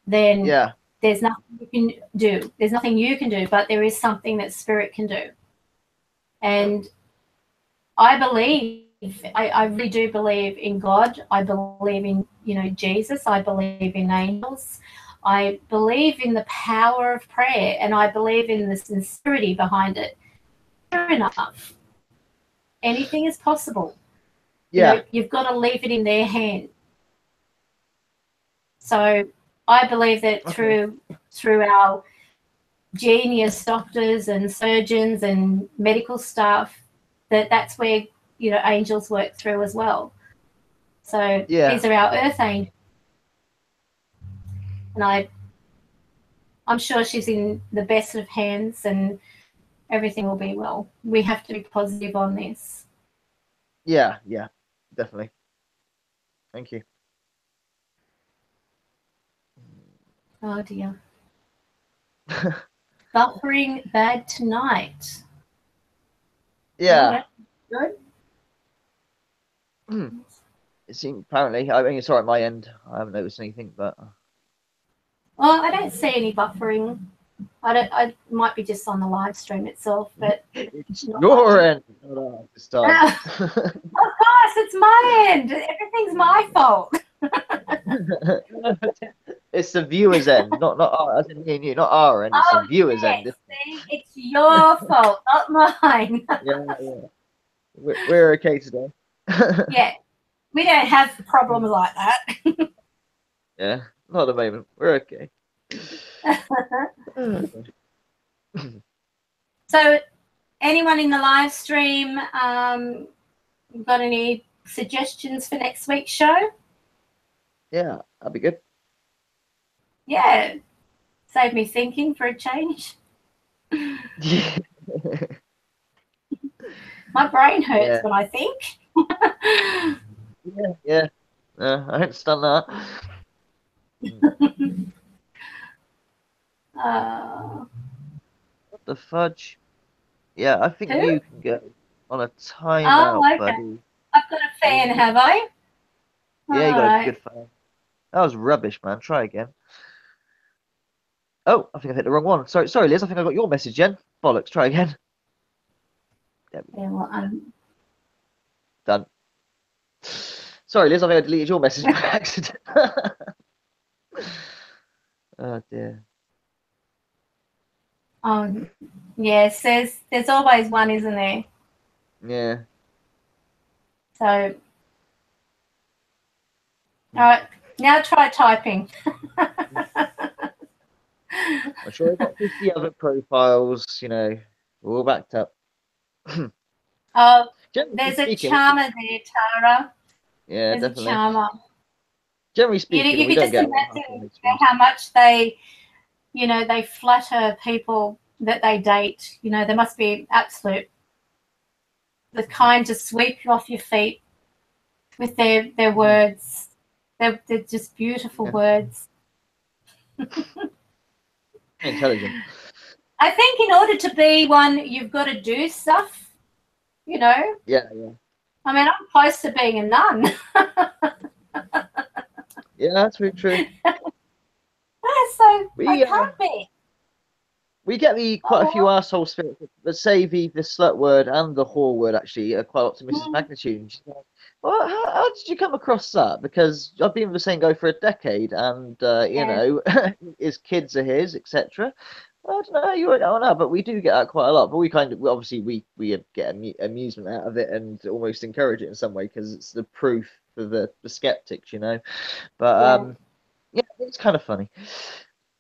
then there's nothing you can do. There's nothing you can do, but there is something that spirit can do. And I believe, I really do believe in God. I believe in, you know, Jesus. I believe in angels. I believe in the power of prayer, and I believe in the sincerity behind it. Sure enough, anything is possible. Yeah. You know, you've got to leave it in their hands. So I believe that through our genius doctors and surgeons and medical staff, that's where, you know, angels work through as well. So these are our earth angels. And I'm sure she's in the best of hands and everything will be well. We have to be positive on this. Yeah, definitely. Thank you. Oh dear. Buffering bad tonight. Yeah. Oh, good. It seems, apparently, I mean, it's all right at my end. I haven't noticed anything, but. Well, I don't see any buffering. I might be just on the live stream itself, but it's your end. This time. Of course, it's my end. Everything's my fault. It's the viewer's end, not our, as in me and you, not our end. It's the viewer's end. See, it's your fault, not mine. yeah. We're okay today. Yeah, we don't have problems like that. Yeah, not at the moment. We're okay. So, anyone in the live stream got any suggestions for next week's show? Yeah, that'd be good. Yeah, save me thinking for a change. Yeah. My brain hurts when I think. Yeah. I understand that. What the fudge? Yeah, I think you can go on a timeout, buddy. I've got a fan, have I? Yeah, you got a good fan. That was rubbish, man. Try again. Oh, I think I hit the wrong one. Sorry, Liz. I think I got your message, Jen. Bollocks. Try again. Yeah, well, done. Sorry, Liz. I think I deleted your message by accident. Oh dear. Yes, there's always one, isn't there? Yeah. So, all right, now try typing. I'm sure I've got 50 other profiles, you know, all backed up. Oh, there's a charmer there, Tara. Yeah, there's definitely. A charmer. Generally speaking, you we can don't just get imagine how much they flatter people that they date. You know, they must be absolute, the kind to sweep you off your feet with their words. They're just beautiful words. Intelligent. I think in order to be one, you've got to do stuff, you know? Yeah. I mean, I'm close to being a nun. Yeah, that's very true. So I can't be. We get quite a few Oh, arsehole spirits that say the slut word and the whore word actually quite a lot to Mrs. Magnitude. And she's like, well, how did you come across that? Because I've been with the same guy for a decade, and you yeah, know, his kids are his, etc. I don't know, you don't know, but we do get that quite a lot. But we kind of obviously we get amusement out of it and almost encourage it in some way because it's the proof for the skeptics, you know. But yeah. yeah, it's kind of funny.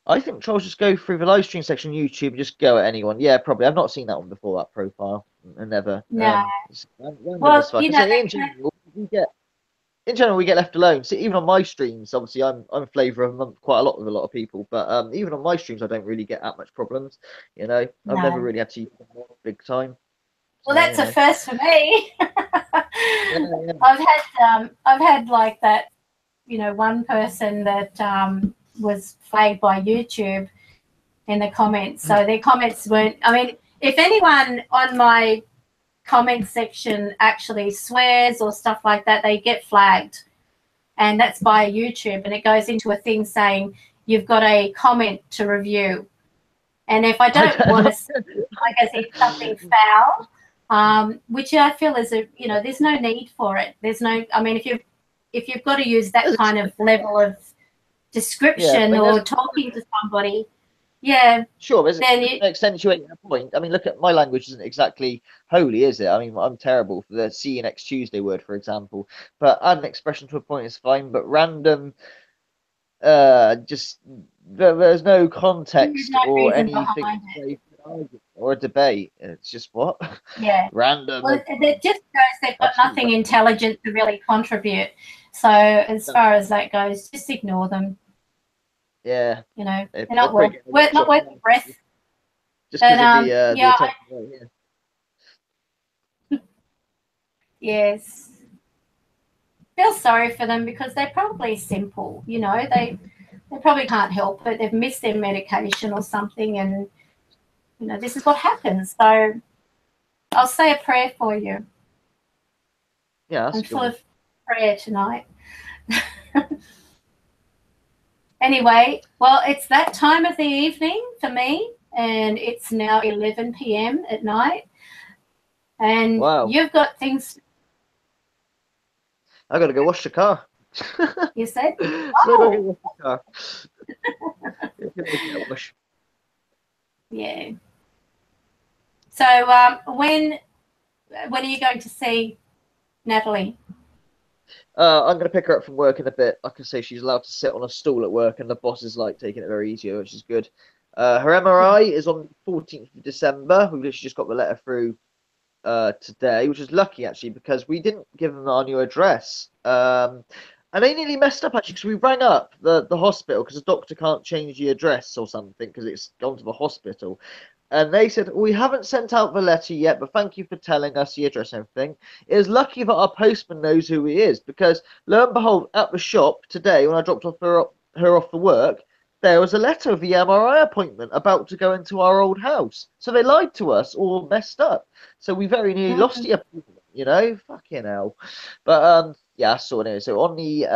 I think trolls just go through the live stream section on YouTube and just go at anyone. Yeah, probably. I've not seen that one before, that profile. I never. No. It's random as Well, fuck. I say in general we get left alone. So even on my streams, obviously I'm flavour of the month quite a lot with a lot of people, but even on my streams I don't really get that much problems. You know, I've never no. really had to use them big time. Well, So that's you a know. first for me. Yeah, yeah. I've had like that, one person that was flagged by YouTube in the comments. So their comments weren't. I mean, if anyone on my comment section actually swears or stuff like that, they get flagged, and that's by YouTube, and it goes into a thing saying you've got a comment to review. And if I don't want to, like I said, something foul, which I feel is there's no need for it. There's no. I mean, if you've got to use that kind of level of Yeah, I description mean, or talking to somebody, yeah, sure, there's then you, accentuating a point. I mean, look at my language isn't exactly holy, is it? I mean, I'm terrible for the see you next Tuesday word, for example. But add an expression to a point is fine. But random, just there's no there's context no or reason anything behind it. or a debate. It's just what Yeah. random. Well, it just shows they've got Absolutely nothing intelligent to really contribute. So as random. far as that goes, just ignore them. Yeah, They're they're not probably getting a not workshop worth the breath. just But because of the yeah, attention. Yeah. yes, feel sorry for them because they're probably simple. They probably can't help it. They've missed their medication or something, and this is what happens. So I'll say a prayer for you. Yeah, that's I'm a good full one. of prayer tonight. Anyway, well, it's that time of the evening for me, and it's now 11 p.m. at night, and Wow, you've got things. I gotta go wash the car. You said, So I gotta go oh, wash the car. Get a wash. yeah. So when are you going to see Natalie? I'm gonna pick her up from work in a bit. Like I say, she's allowed to sit on a stool at work, and the boss is like taking it very easy, which is good. Her MRI is on 14th of December. We've literally just got the letter through today, which is lucky actually because we didn't give them our new address. And they nearly messed up actually because we rang up the hospital because the doctor can't change the address or something because it's gone to the hospital. And they said, we haven't sent out the letter yet, but thank you for telling us the address and everything. It is lucky that our postman knows who he is because lo and behold, at the shop today, when I dropped off her off for work, there was a letter of the MRI appointment about to go into our old house. So they lied to us, all messed up. So we very nearly lost the appointment, fucking hell. But yeah, so anyway, so on the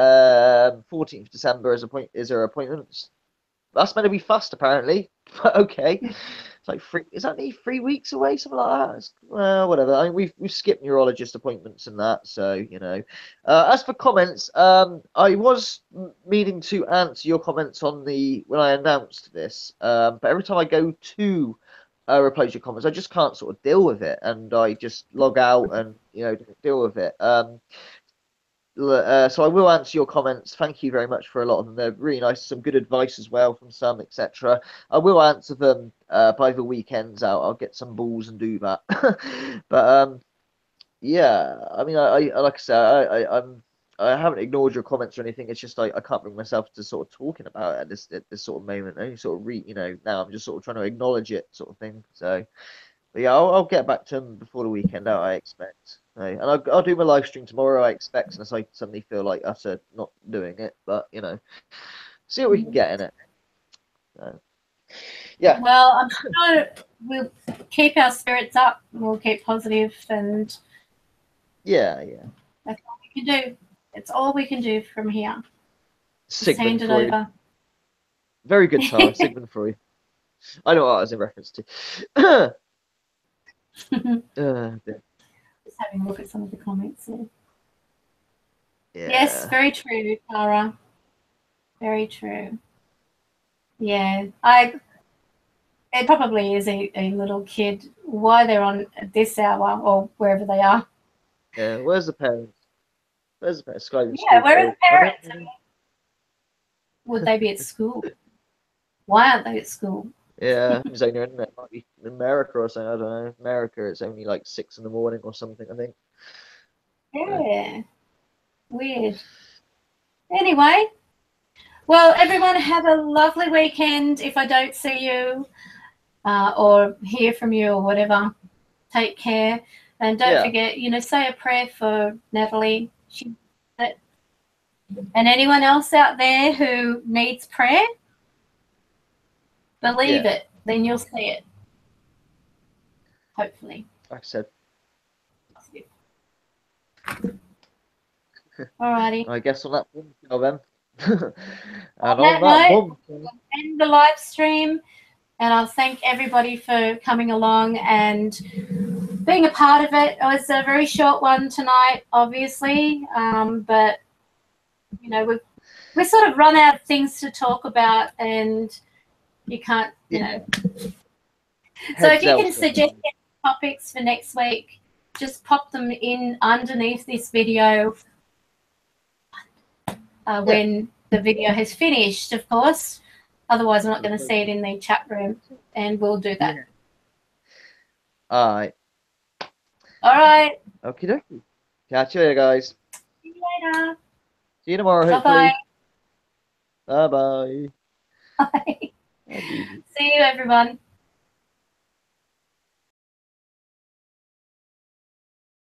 14th of December is her appointment. That's meant to be fast, apparently. But okay, it's like three. Is that 3 weeks away, something like that? Well, whatever. I mean, we've skipped neurologist appointments and that, so you know. As for comments, I was meaning to answer your comments on the when I announced this, but every time I go to reply to your comments, I just can't sort of deal with it, and I just log out and don't deal with it. So I will answer your comments. Thank you very much for a lot of them. They're really nice. Some good advice as well from some, etc. I will answer them by the weekends out. I'll get some balls and do that. But yeah, I mean, I like I said, I haven't ignored your comments or anything. It's just I can't bring myself to sort of talking about it at this sort of moment. I only sort of now I'm just sort of trying to acknowledge it, sort of thing. So. But yeah, I'll get back to him before the weekend out, I expect. And I'll do my live stream tomorrow, I expect, unless I suddenly feel like utter not doing it. But, see what we can get in it. So, yeah. Well, I'm sure we'll keep our spirits up. We'll keep positive, and Yeah, yeah. that's all we can do. It's all we can do from here. Just Sigmund hand it Freud. over. Very good, Tara. Sigmund Freud. I know what I was in reference to. Just having a look at some of the comments there. Yeah. Yes, very true, Tara. Very true. Yeah, it probably is a little kid. Why they're on at this hour or wherever they are. Yeah, where's the parents? Where's the parents? Sky Yeah, where are the parents? I mean, Would they be at school? Why aren't they at school? yeah, it's only in might be in America or something. I don't know. America, it's only like 6 in the morning or something, I think. Yeah. Weird. Anyway, well, everyone have a lovely weekend. If I don't see you or hear from you or whatever, take care. And don't forget, you know, say a prayer for Natalie. And anyone else out there who needs prayer, believe it, then you'll see it. Hopefully. Like I said. Alrighty. I guess on that bombshell then. And on that note, we'll end the live stream. And I'll thank everybody for coming along and being a part of it. It was a very short one tonight, obviously, but you know we sort of run out of things to talk about, and you can't, you know. So if you can suggest topics for next week, just pop them in underneath this video when the video has finished, of course. Otherwise, I'm not going to see it in the chat room, and we'll do that. All right. All right. Okie dokie. Catch you later, guys. See you later. See you tomorrow, hopefully. Bye-bye. Bye. See you, everyone.